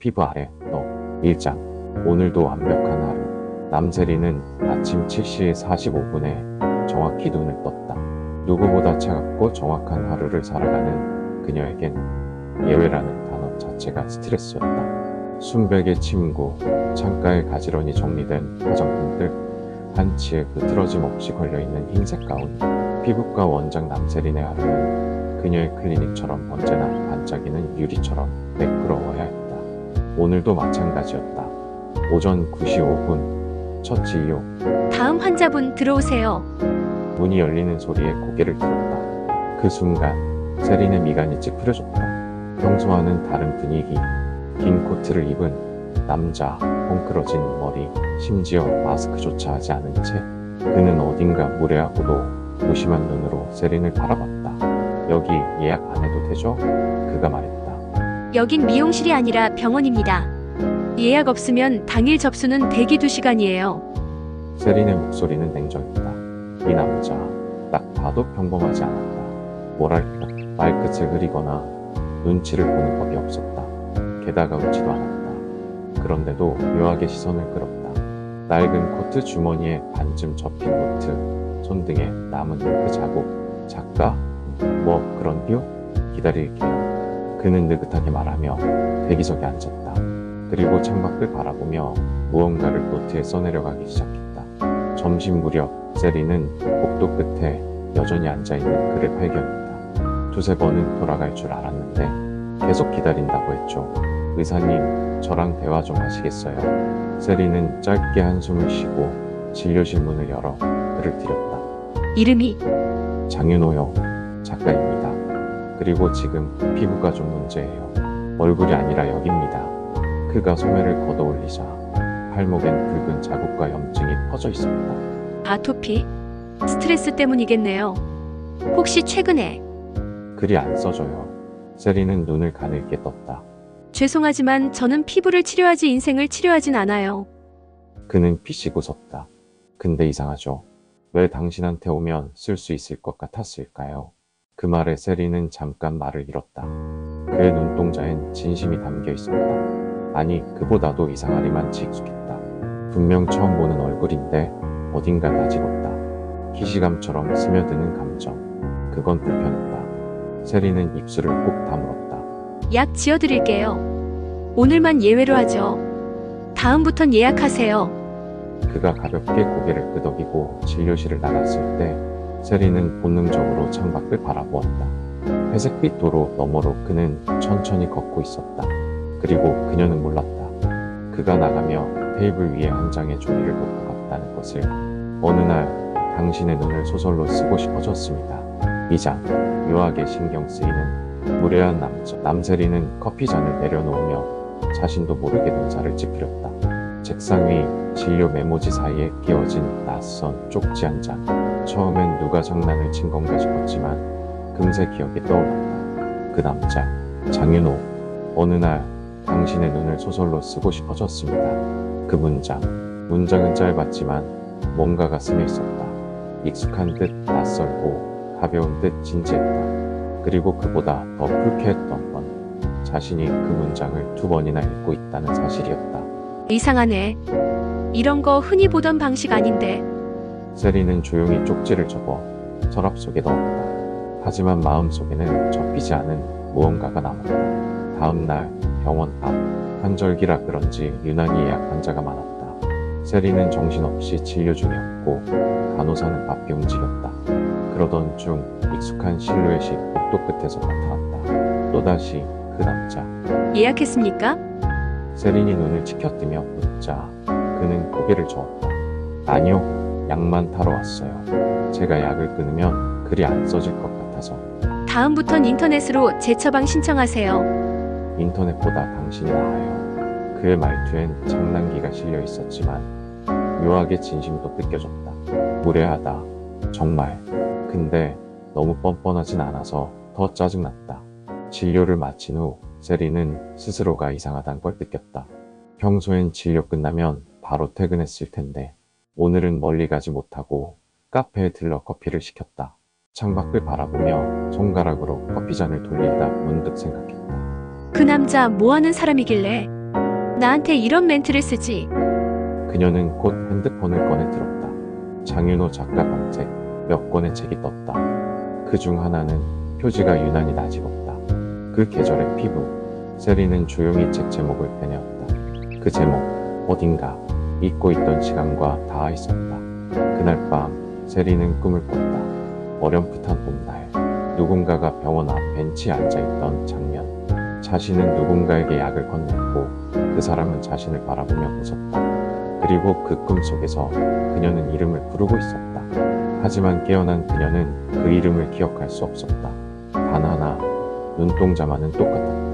피부 아래 너. 1장. 오늘도 완벽한 하루. 남세리는 아침 7시 45분에 정확히 눈을 떴다. 누구보다 차갑고 정확한 하루를 살아가는 그녀에겐 예외라는 단어 자체가 스트레스였다. 순백의 침구, 창가에 가지런히 정리된 화장품들, 한치의 흐트러짐 없이 걸려있는 흰색 가운. 피부과 원장 남세린의 하루는 그녀의 클리닉처럼 언제나 반짝이는 유리처럼 매끄러워야 했다. 오늘도 마찬가지였다. 오전 9시 5분 첫 진료. 다음 환자분 들어오세요. 문이 열리는 소리에 고개를 들었다. 그 순간 세린의 미간이 찌푸려졌다. 평소와는 다른 분위기. 긴 코트를 입은 남자, 헝클어진 머리, 심지어 마스크조차 하지 않은 채 그는 어딘가 무례하고도 무심한 눈으로 세린을 바라봤다. 여기 예약 안 해도 되죠? 그가 말했다. 여긴 미용실이 아니라 병원입니다. 예약 없으면 당일 접수는 대기 2시간이에요. 세린의 목소리는 냉정했다. 이 남자 딱 봐도 평범하지 않았다. 뭐랄까 말끝을 흐리거나 눈치를 보는 법이 없었다. 게다가 웃지도 않았다. 그런데도 묘하게 시선을 끌었다. 낡은 코트 주머니에 반쯤 접힌 노트, 손등에 남은 잉크 자국. 작가? 뭐 그런디요? 기다릴게요. 그는 느긋하게 말하며 대기석에 앉았다. 그리고 창밖을 바라보며 무언가를 노트에 써내려가기 시작했다. 점심 무렵 세린은 복도 끝에 여전히 앉아있는 그를 발견했다. 두세 번은 돌아갈 줄 알았는데 계속 기다린다고 했죠. 의사님, 저랑 대화 좀 하시겠어요? 세린은 짧게 한숨을 쉬고 진료실 문을 열어 그를 들였다. 이름이 장윤호요. 작가입니다. 그리고 지금 피부가 좀 문제예요. 얼굴이 아니라 여기입니다. 그가 소매를 걷어올리자 팔목엔 붉은 자국과 염증이 퍼져 있었다. 아토피? 스트레스 때문이겠네요. 혹시 최근에? 글이 안 써져요. 세린은 눈을 가늘게 떴다. 죄송하지만 저는 피부를 치료하지 인생을 치료하진 않아요. 그는 피식 웃었다. 근데 이상하죠. 왜 당신한테 오면 쓸 수 있을 것 같았을까요? 그 말에 세린은 잠깐 말을 잃었다. 그의 눈동자엔 진심이 담겨 있었다. 아니, 그보다도 이상하리만치 익숙했다. 분명 처음 보는 얼굴인데 어딘가 낯익었다. 기시감처럼 스며드는 감정. 그건 불편했다. 세린은 입술을 꼭 다물었다. 약 지어드릴게요. 오늘만 예외로 하죠. 다음부턴 예약하세요. 그가 가볍게 고개를 끄덕이고 진료실을 나갔을 때 세린은 본능적으로 창밖을 바라보았다. 회색빛 도로 너머로 그는 천천히 걷고 있었다. 그리고 그녀는 몰랐다. 그가 나가며 테이블 위에 한 장의 종이를 놓고 갔다는 것을. 어느 날 당신의 눈을 소설로 쓰고 싶어졌습니다. 2장. 묘하게 신경 쓰이는 무례한 남자. 남세리는 커피잔을 내려놓으며 자신도 모르게 눈살을 찌푸렸다. 책상 위 진료 메모지 사이에 끼워진 낯선 쪽지 한 장. 처음엔 누가 장난을 친 건가 싶었지만 금세 기억이 떠올랐다. 그 남자, 장윤호. 어느 날 당신의 눈을 소설로 쓰고 싶어졌습니다. 그 문장은 짧았지만 뭔가가 스며 있었다. 익숙한 듯 낯설고 가벼운 듯 진지했다. 그리고 그보다 더 불쾌했던 건 자신이 그 문장을 2번이나 읽고 있다는 사실이었다. 이상하네. 이런 거 흔히 보던 방식 아닌데. 세린은 조용히 쪽지를 접어 서랍 속에 넣었다. 하지만 마음속에는 접히지 않은 무언가가 남았다. 다음 날 병원 앞. 환절기라 그런지 유난히 예약 환자가 많았다. 세린은 정신없이 진료 중이었고 간호사는 바삐 움직였다. 그러던 중 익숙한 실루엣이 복도 끝에서 나타났다. 또다시 그 남자. 예약했습니까? 세린이 눈을 치켜뜨며 묻자 그는 고개를 저었다. 아니요. 약만 타러 왔어요. 제가 약을 끊으면 글이 안 써질 것 같아서. 다음부턴 인터넷으로 제 처방 신청하세요. 인터넷보다 당신이 나아요. 그의 말투엔 장난기가 실려 있었지만 묘하게 진심도 느껴졌다. 무례하다. 정말. 근데 너무 뻔뻔하진 않아서 더 짜증났다. 진료를 마친 후 세린은 스스로가 이상하다는 걸 느꼈다. 평소엔 진료 끝나면 바로 퇴근했을 텐데 오늘은 멀리 가지 못하고 카페에 들러 커피를 시켰다. 창밖을 바라보며 손가락으로 커피잔을 돌리다 문득 생각했다. 그 남자 뭐 하는 사람이길래? 나한테 이런 멘트를 쓰지. 그녀는 곧 핸드폰을 꺼내 들었다. 장윤호 작가 검색 몇 권의 책이 떴다. 그 중 하나는 표지가 유난히 낯익었다. 그 계절의 피부. 세리는 조용히 책 제목을 빼내었다. 그 제목, 어딘가 잊고 있던 시간과 닿아 있었다. 그날 밤 세리는 꿈을 꿨다. 어렴풋한 봄날, 누군가가 병원 앞 벤치에 앉아있던 장면. 자신은 누군가에게 약을 건넸고 그 사람은 자신을 바라보며 웃었다. 그리고 그 꿈 속에서 그녀는 이름을 부르고 있었다. 하지만 깨어난 그녀는 그 이름을 기억할 수 없었다. 단 하나, 눈동자만은 똑같았다.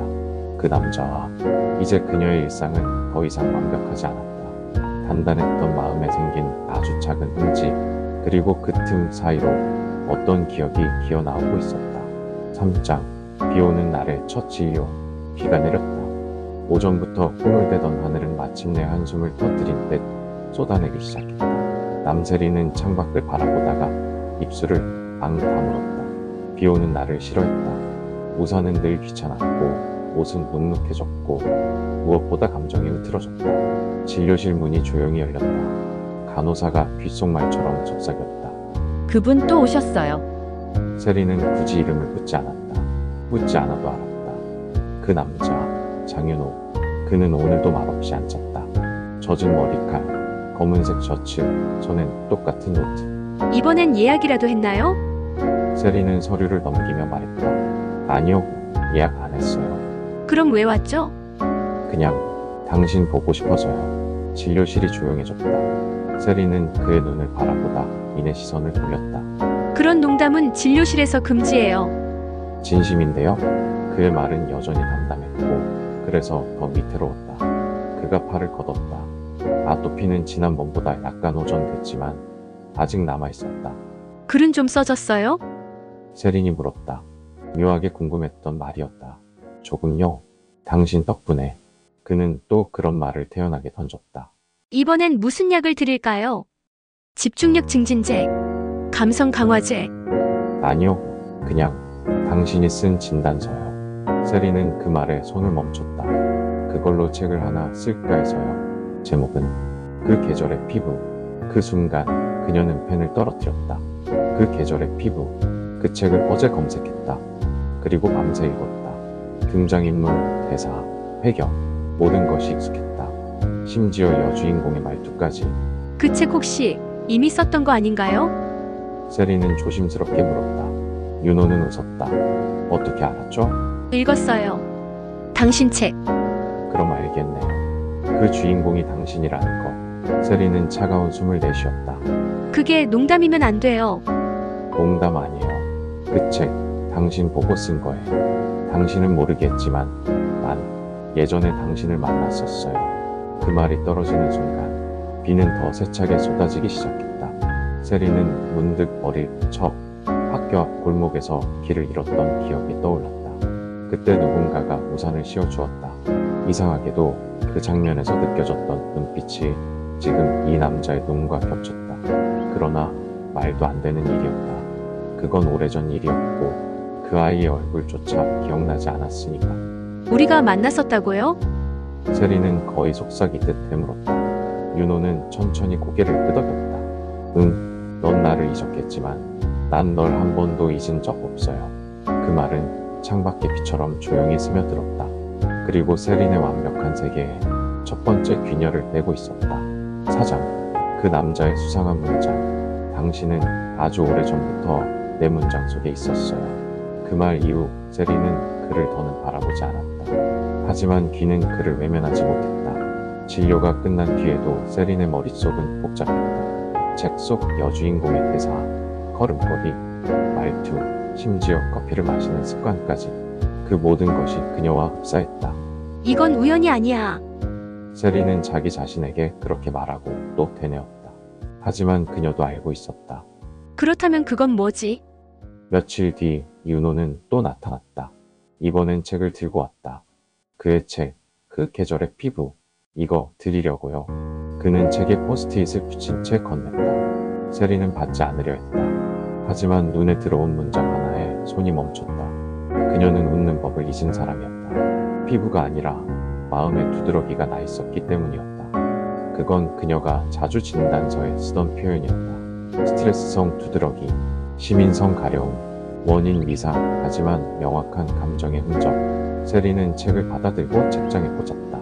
그 남자와 이제 그녀의 일상은 더 이상 완벽하지 않았다. 단단했던 마음에 생긴 아주 작은 흠집, 그리고 그 틈 사이로 어떤 기억이 기어나오고 있었다. 3장, 비 오는 날의 첫 진료. 비가 내렸다. 오전부터 꿈을 대던 하늘은 마침내 한숨을 터뜨린 듯 쏟아내기 시작했다. 남세리는 창밖을 바라보다가 입술을 앙 다물었다. 비 오는 날을 싫어했다. 우산은 늘 귀찮았고 옷은 눅눅해졌고 무엇보다 감정이 흐트러졌다. 진료실 문이 조용히 열렸다. 간호사가 귓속말처럼 속삭였다. 그분 또 오셨어요. 세리는 굳이 이름을 묻지 않았다. 묻지 않아도 알았다. 그 남자, 장윤호. 그는 오늘도 말없이 앉았다. 젖은 머리칼, 검은색 셔츠, 손엔 똑같은 노트. 이번엔 예약이라도 했나요? 세리는 서류를 넘기며 말했다. 아니요, 예약 안 했어요. 그럼 왜 왔죠? 그냥 당신 보고 싶어서요. 진료실이 조용해졌다. 세리는 그의 눈을 바라보다 이내 시선을 돌렸다. 그런 농담은 진료실에서 금지예요. 진심인데요? 그의 말은 여전히 담담했고 그래서 더 위태로웠다. 그가 팔을 걷었다. 아토피는 지난번보다 약간 호전됐지만 아직 남아있었다. 글은 좀 써졌어요? 세린이 물었다. 묘하게 궁금했던 말이었다. 조금요. 당신 덕분에. 그는 또 그런 말을 태연하게 던졌다. 이번엔 무슨 약을 드릴까요? 집중력 증진제, 감성 강화제. 아니요. 그냥 당신이 쓴 진단서요. 세리는 그 말에 손을 멈췄다. 그걸로 책을 하나 쓸까 해서요. 제목은 그 계절의 피부. 그 순간 그녀는 펜을 떨어뜨렸다. 그 계절의 피부. 그 책을 어제 검색했다. 그리고 밤새 읽었다. 등장인물, 대사, 배경, 모든 것이 익숙했다. 심지어 여주인공의 말투까지. 그 책 혹시 이미 썼던 거 아닌가요? 세리는 조심스럽게 물었다. 윤호는 웃었다. 어떻게 알았죠? 읽었어요. 당신 책. 그럼 알겠네요. 그 주인공이 당신이라는 것. 세리는 차가운 숨을 내쉬었다. 그게 농담이면 안 돼요. 농담 아니에요. 그 책, 당신 보고 쓴 거예요. 당신은 모르겠지만 난 예전에 당신을 만났었어요. 그 말이 떨어지는 순간 비는 더 세차게 쏟아지기 시작했다. 세리는 문득 어릴 적 학교 앞 골목에서 길을 잃었던 기억이 떠올랐다. 그때 누군가가 우산을 씌워주었다. 이상하게도 그 장면에서 느껴졌던 눈빛이 지금 이 남자의 눈과 겹쳤다. 그러나 말도 안 되는 일이었다. 그건 오래전 일이었고 그 아이의 얼굴조차 기억나지 않았으니까. 우리가 만났었다고요? 세리는 거의 속삭이듯 되물었다. 윤호는 천천히 고개를 끄덕였다. 응, 넌 나를 잊었겠지만 난 널 한 번도 잊은 적 없어요. 그 말은 창밖의 비처럼 조용히 스며들었다. 그리고 세린의 완벽한 세계에 첫 번째 균열을 떼고 있었다. 4장. 그 남자의 수상한 문장. 당신은 아주 오래전부터 내 문장 속에 있었어요. 그 말 이후 세린은 그를 더는 바라보지 않았다. 하지만 귀는 그를 외면하지 못했다. 진료가 끝난 뒤에도 세린의 머릿속은 복잡했다. 책 속 여주인공의 대사, 걸음걸이, 말투, 심지어 커피를 마시는 습관까지. 그 모든 것이 그녀와 흡사했다. 이건 우연이 아니야. 세리는 자기 자신에게 그렇게 말하고 또 되뇌었다. 하지만 그녀도 알고 있었다. 그렇다면 그건 뭐지? 며칠 뒤 윤호는 또 나타났다. 이번엔 책을 들고 왔다. 그의 책, 그 계절의 피부. 이거 드리려고요. 그는 책에 포스트잇을 붙인 채 건넸다. 세리는 받지 않으려 했다. 하지만 눈에 들어온 문장 하나에 손이 멈췄다. 그녀는 웃는 법을 잊은 사람이었다. 피부가 아니라 마음에 두드러기가 나 있었기 때문이었다. 그건 그녀가 자주 진단서에 쓰던 표현이었다. 스트레스성 두드러기, 시민성 가려움, 원인 미상, 하지만 명확한 감정의 흔적. 세리는 책을 받아들고 책장에 꽂았다.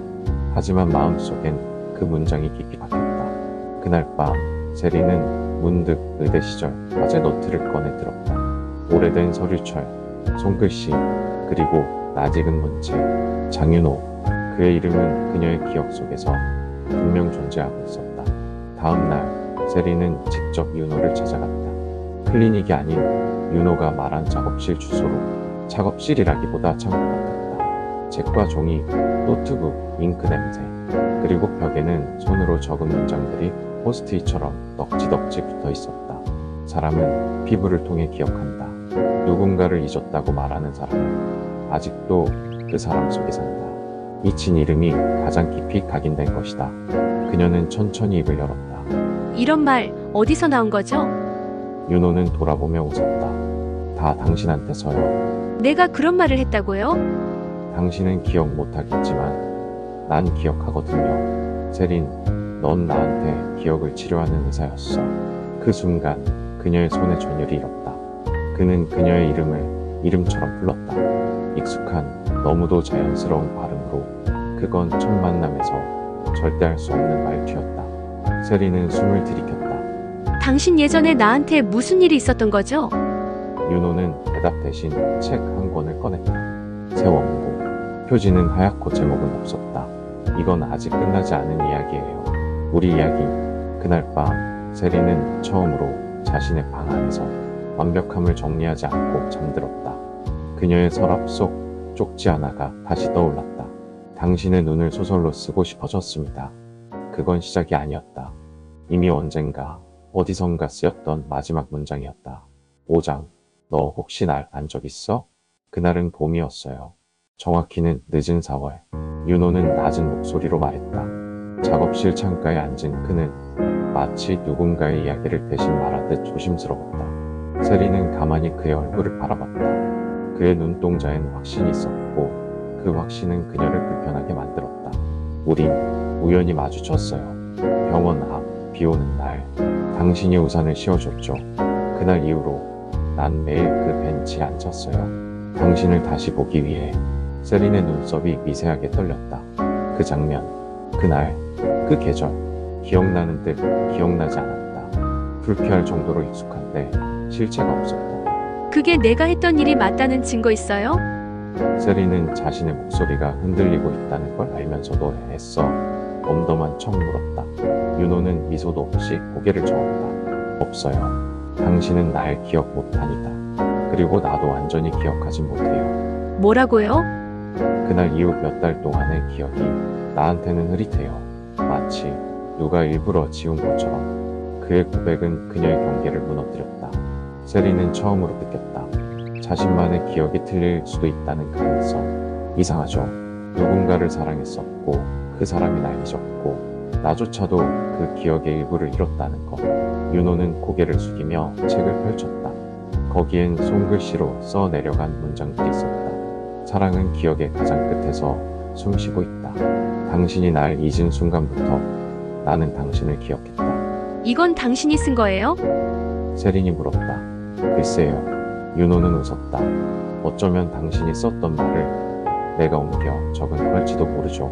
하지만 마음속엔 그 문장이 깊이 박혔다. 그날 밤 세리는 문득 의대 시절 과제 노트를 꺼내 들었다. 오래된 서류철, 손글씨, 그리고 낯익은 문체. 장윤호. 그의 이름은 그녀의 기억 속에서 분명 존재하고 있었다. 다음 날 세리는 직접 윤호를 찾아갔다. 클리닉이 아닌 윤호가 말한 작업실 주소로. 작업실이라기보다 창고 같았다. 책과 종이, 노트북, 잉크 냄새, 그리고 벽에는 손으로 적은 문장들이 포스트잇처럼 덕지덕지 붙어 있었다. 사람은 피부를 통해 기억한다. 누군가를 잊었다고 말하는 사람은 아직도 그 사람 속에 산다. 잊힌 이름이 가장 깊이 각인된 것이다. 그녀는 천천히 입을 열었다. 이런 말 어디서 나온 거죠? 윤호는 돌아보며 웃었다. 다 당신한테서요. 내가 그런 말을 했다고요? 당신은 기억 못하겠지만 난 기억하거든요. 세린, 넌 나한테 기억을 치료하는 의사였어. 그 순간 그녀의 손에 전율이 일었다. 그는 그녀의 이름을 이름처럼 불렀다. 익숙한, 너무도 자연스러운 발음으로. 그건 첫 만남에서 절대 할 수 없는 말투였다. 세리는 숨을 들이켰다. 당신 예전에 나한테 무슨 일이 있었던 거죠? 윤호는 대답 대신 책 한 권을 꺼냈다. 새 원고. 표지는 하얗고 제목은 없었다. 이건 아직 끝나지 않은 이야기예요. 우리 이야기. 그날 밤 세리는 처음으로 자신의 방 안에서 완벽함을 정리하지 않고 잠들었다. 그녀의 서랍 속 쪽지 하나가 다시 떠올랐다. 당신의 눈을 소설로 쓰고 싶어졌습니다. 그건 시작이 아니었다. 이미 언젠가 어디선가 쓰였던 마지막 문장이었다. 5장. 너 혹시 날 안 적 있어? 그날은 봄이었어요. 정확히는 늦은 4월. 윤호는 낮은 목소리로 말했다. 작업실 창가에 앉은 그는 마치 누군가의 이야기를 대신 말하듯 조심스러웠다. 세리는 가만히 그의 얼굴을 바라봤다. 그의 눈동자엔 확신이 있었고 그 확신은 그녀를 불편하게 만들었다. 우린 우연히 마주쳤어요. 병원 앞, 비 오는 날. 당신이 우산을 씌워줬죠. 그날 이후로 난 매일 그 벤치에 앉았어요. 당신을 다시 보기 위해. 세린의 눈썹이 미세하게 떨렸다. 그 장면, 그날, 그 계절. 기억나는 듯 기억나지 않았다. 불쾌할 정도로 익숙한데 실체가 없었다. 그게 내가 했던 일이 맞다는 증거 있어요? 세린은 자신의 목소리가 흔들리고 있다는 걸 알면서도 애써 덤덤한 척 물었다. 윤호는 미소도 없이 고개를 저었다. 없어요. 당신은 날 기억 못하니다. 그리고 나도 완전히 기억하지 못해요. 뭐라고요? 그날 이후 몇 달 동안의 기억이 나한테는 흐릿해요. 마치 누가 일부러 지운 것처럼. 그의 고백은 그녀의 경계를 무너뜨렸다. 세리는 처음으로 느꼈다. 자신만의 기억이 틀릴 수도 있다는 가능성. 이상하죠. 누군가를 사랑했었고 그 사람이 날 잊었고 나조차도 그 기억의 일부를 잃었다는 것. 윤호는 고개를 숙이며 책을 펼쳤다. 거기엔 손글씨로 써 내려간 문장들이 있었다. 사랑은 기억의 가장 끝에서 숨쉬고 있다. 당신이 날 잊은 순간부터 나는 당신을 기억했다. 이건 당신이 쓴 거예요? 세린이 물었다. 글쎄요. 윤호는 웃었다. 어쩌면 당신이 썼던 말을 내가 옮겨 적은 걸지도 모르죠.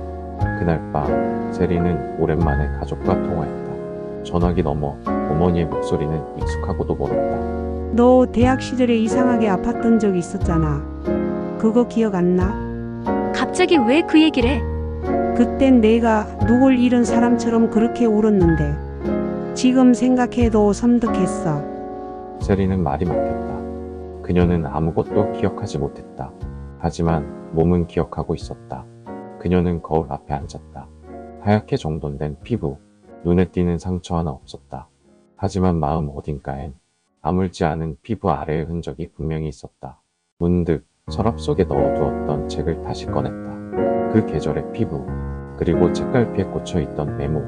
그날 밤 세린은 오랜만에 가족과 통화했다. 전화기 너머 어머니의 목소리는 익숙하고도 멀었다. 너 대학 시절에 이상하게 아팠던 적 있었잖아. 그거 기억 안 나? 갑자기 왜 그 얘기를 해? 그땐 내가 누굴 잃은 사람처럼 그렇게 울었는데 지금 생각해도 섬뜩했어. 세린은 말이 막혔다. 그녀는 아무것도 기억하지 못했다. 하지만 몸은 기억하고 있었다. 그녀는 거울 앞에 앉았다. 하얗게 정돈된 피부, 눈에 띄는 상처 하나 없었다. 하지만 마음 어딘가엔 아물지 않은 피부 아래의 흔적이 분명히 있었다. 문득 서랍 속에 넣어두었던 책을 다시 꺼냈다. 그 계절의 피부, 그리고 책갈피에 꽂혀있던 메모.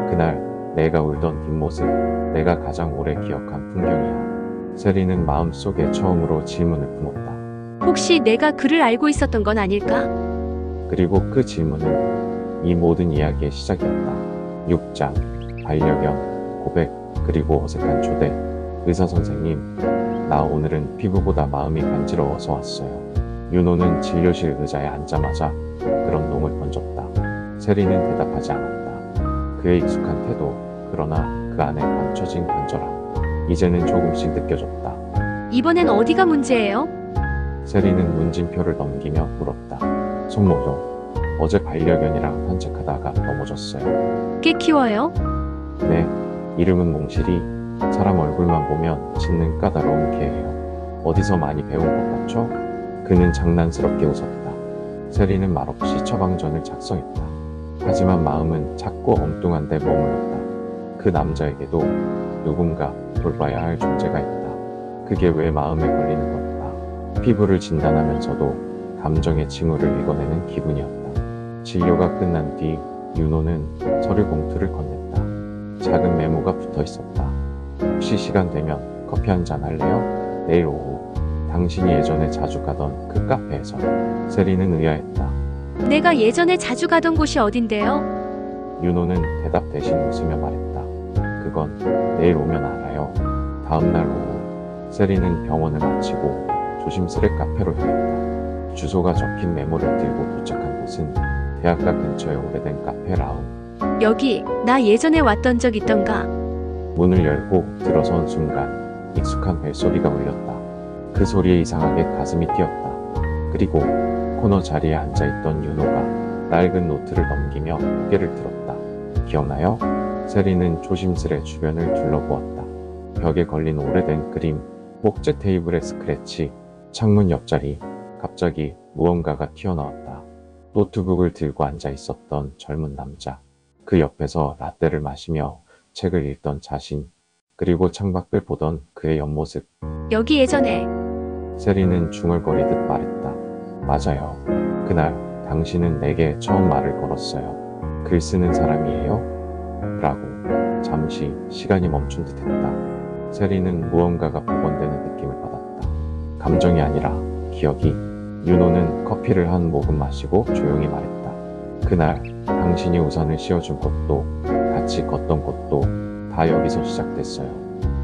그날 내가 울던 뒷모습, 내가 가장 오래 기억한 풍경이야. 세리는 마음속에 처음으로 질문을 품었다. 혹시 내가 그를 알고 있었던 건 아닐까? 그리고 그 질문은 이 모든 이야기의 시작이었다. 6장, 반려견, 고백, 그리고 어색한 초대. 의사 선생님, 나 오늘은 피부보다 마음이 간지러워서 왔어요. 윤호는 진료실 의자에 앉자마자 그런 놈을 던졌다. 세리는 대답하지 않았다. 그의 익숙한 태도, 그러나 그 안에 감춰진 간절함, 이제는 조금씩 느껴졌다. 이번엔 어디가 문제예요? 세리는 문진표를 넘기며 물었다. 손모도, 어제 반려견이랑 산책하다가 넘어졌어요. 꽤 키워요? 네, 이름은 몽실이. 사람 얼굴만 보면 짖는 까다로운 개예요. 어디서 많이 배운 것 같죠? 그는 장난스럽게 웃었다. 세리는 말없이 처방전을 작성했다. 하지만 마음은 작고 엉뚱한 데 머물렀다. 그 남자에게도 누군가 돌봐야 할 존재가 있다. 그게 왜 마음에 걸리는 걸까? 피부를 진단하면서도 감정의 징후를 읽어내는 기분이었다. 진료가 끝난 뒤 윤호는 서류 봉투를 건넸다. 작은 메모가 붙어 있었다. 혹시 시간 되면 커피 한잔 할래요? 내일 오후 당신이 예전에 자주 가던 그 카페에서. 세리는 의아했다. 내가 예전에 자주 가던 곳이 어딘데요? 윤호는 대답 대신 웃으며 말했다. 그건 내일 오면 알아요. 다음날 오후 세리는 병원을 마치고 조심스레 카페로 향했다. 주소가 적힌 메모를 들고 도착한 곳은 대학가 근처의 오래된 카페 라운. 여기 나 예전에 왔던 적 있던가? 문을 열고 들어선 순간 익숙한 벨소리가 울렸다. 그 소리에 이상하게 가슴이 뛰었다. 그리고 코너 자리에 앉아있던 윤호가 낡은 노트를 넘기며 고개를 들었다. 기억나요? 세리는 조심스레 주변을 둘러보았다. 벽에 걸린 오래된 그림, 목재 테이블의 스크래치, 창문 옆자리. 갑자기 무언가가 튀어나왔다. 노트북을 들고 앉아있었던 젊은 남자. 그 옆에서 라떼를 마시며 책을 읽던 자신, 그리고 창밖을 보던 그의 옆모습. 여기 예전에 세리는 중얼거리듯 말했다. 맞아요. 그날 당신은 내게 처음 말을 걸었어요. 글 쓰는 사람이에요? 라고. 잠시 시간이 멈춘 듯 했다. 세리는 무언가가 복원되는 느낌을 받았다. 감정이 아니라 기억이. 윤호는 커피를 한 모금 마시고 조용히 말했다. 그날 당신이 우산을 씌워준 곳도 같이 걷던 곳도 다 여기서 시작됐어요.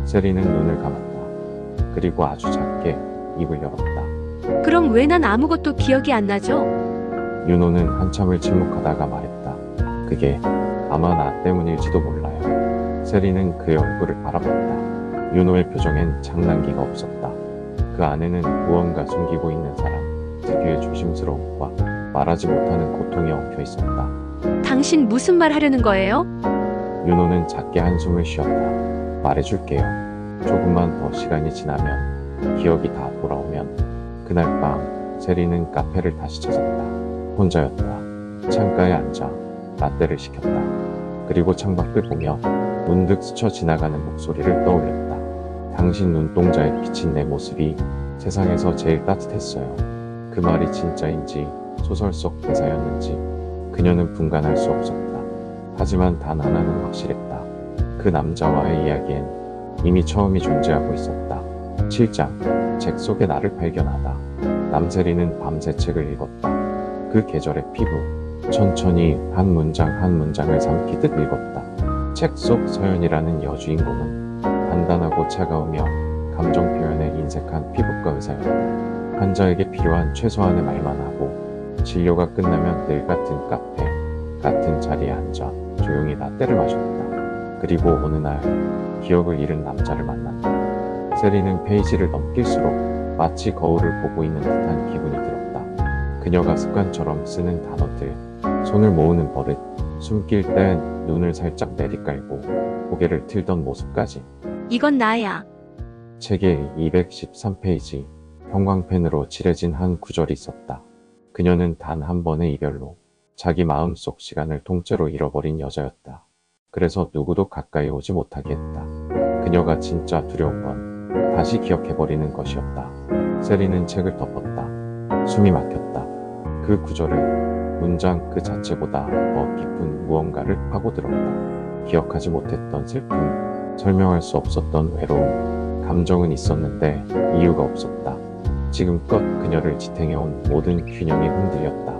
세리는 눈을 감았다. 그리고 아주 작게 입을 열었다. 그럼 왜 난 아무것도 기억이 안 나죠? 윤호는 한참을 침묵하다가 말했다. 그게 아마 나 때문일지도 몰라요. 세리는 그의 얼굴을 바라봤다. 윤호의 표정엔 장난기가 없었다. 그 안에는 무언가 숨기고 있는 사람, 특유의 조심스러움과 말하지 못하는 고통이 엉켜 있었다. 당신 무슨 말 하려는 거예요? 윤호는 작게 한숨을 쉬었다. 말해줄게요. 조금만 더 시간이 지나면, 기억이 다 돌아오면. 그날 밤 세리는 카페를 다시 찾았다. 혼자였다. 창가에 앉아 라떼를 시켰다. 그리고 창밖을 보며 문득 스쳐 지나가는 목소리를 떠올렸다. 당신 눈동자에 비친 내 모습이 세상에서 제일 따뜻했어요. 그 말이 진짜인지 소설 속 대사였는지 그녀는 분간할 수 없었다. 하지만 단 하나는 확실했다. 그 남자와의 이야기엔 이미 처음이 존재하고 있었다. 7장, 책 속의 나를 발견하다. 남세리는 밤새 책을 읽었다. 그 계절의 피부, 천천히 한 문장 한 문장을 삼키듯 읽었다. 책 속 서연이라는 여주인공은 단단하고 차가우며 감정 표현에 인색한 피부과 의사였다. 환자에게 필요한 최소한의 말만 하고 진료가 끝나면 늘 같은 카페, 같은 자리에 앉아 조용히 라떼를 마셨다. 그리고 어느 날 기억을 잃은 남자를 만난다. 세리는 페이지를 넘길수록 마치 거울을 보고 있는 듯한 기분이 들었다. 그녀가 습관처럼 쓰는 단어들, 손을 모으는 버릇, 숨길 땐 눈을 살짝 내리깔고 고개를 틀던 모습까지. 이건 나야. 책의 213페이지, 형광펜으로 칠해진 한 구절이 있었다. 그녀는 단 한 번의 이별로 자기 마음속 시간을 통째로 잃어버린 여자였다. 그래서 누구도 가까이 오지 못하게 했다. 그녀가 진짜 두려운 건 다시 기억해버리는 것이었다. 세리는 책을 덮었다. 숨이 막혔다. 그 구절은 문장 그 자체보다 더 깊은 무언가를 파고들었다. 기억하지 못했던 슬픔, 설명할 수 없었던 외로움, 감정은 있었는데 이유가 없었다. 지금껏 그녀를 지탱해온 모든 균형이 흔들렸다.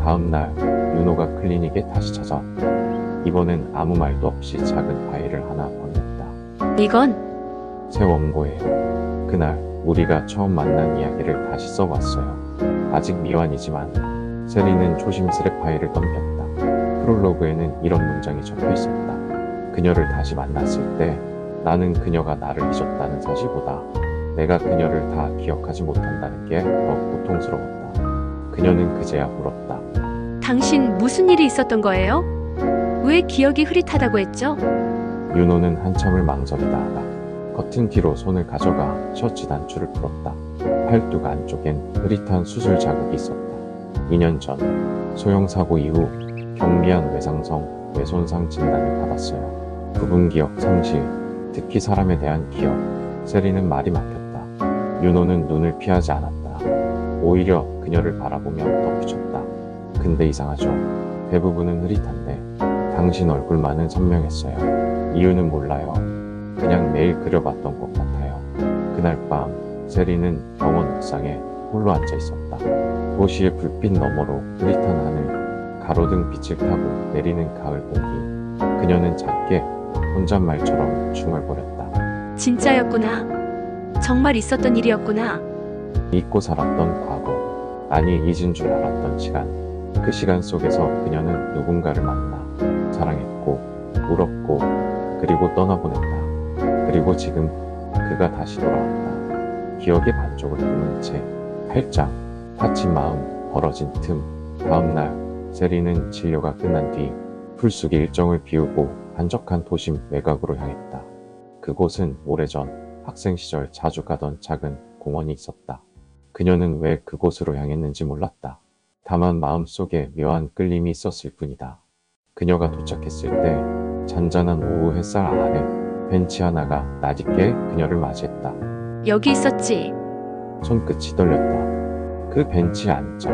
다음 날 윤호가 클리닉에 다시 찾아왔다. 이번엔 아무 말도 없이 작은 파일을 하나 건넸다. 이건 새 원고예요. 그날 우리가 처음 만난 이야기를 다시 써봤어요. 아직 미완이지만 세리는 조심스레 파일을 넘겼다. 프롤로그에는 이런 문장이 적혀 있었다. 그녀를 다시 만났을 때 나는 그녀가 나를 잊었다는 사실보다 내가 그녀를 다 기억하지 못한다는 게 더 고통스러웠다. 그녀는 그제야 물었다. 당신 무슨 일이 있었던 거예요? 왜 기억이 흐릿하다고 했죠? 윤호는 한참을 망설이다가 커튼 뒤로 손을 가져가 셔츠 단추를 풀었다. 팔뚝 안쪽엔 흐릿한 수술 자국이 있었다. 2년 전 소형사고 이후 경미한 외상성 뇌손상 진단을 받았어요. 부분 기억 상실, 특히 사람에 대한 기억. 세리는 말이 막혔다. 윤호는 눈을 피하지 않았다. 오히려 그녀를 바라보며 덧붙였다. 근데 이상하죠? 대부분은 흐릿한데 당신 얼굴만은 선명했어요. 이유는 몰라요. 그냥 매일 그려봤던 것 같아요. 그날 밤 세리는 병원 옥상에 홀로 앉아 있었다. 도시의 불빛 너머로 흐릿한 하늘, 가로등 빛을 타고 내리는 가을 공기. 그녀는 작게 혼잣말처럼 중얼거렸다. 진짜였구나. 정말 있었던 일이었구나. 잊고 살았던 과거, 아니 잊은 줄 알았던 시간. 그 시간 속에서 그녀는 누군가를 만나 사랑했고 울었고 그리고 떠나보냈다. 그리고 지금 그가 다시 돌아왔다. 기억의 반쪽을 품은 채 팔짱, 다친 마음, 벌어진 틈. 다음 날 세리는 진료가 끝난 뒤 풀숲의 일정을 비우고 한적한 도심 외곽으로 향했다. 그곳은 오래전 학생 시절 자주 가던 작은 공원이 있었다. 그녀는 왜 그곳으로 향했는지 몰랐다. 다만 마음속에 묘한 끌림이 있었을 뿐이다. 그녀가 도착했을 때 잔잔한 오후 햇살 아래 벤치 하나가 낯익게 그녀를 맞이했다. 여기 있었지. 손끝이 떨렸다. 그 벤치에 앉아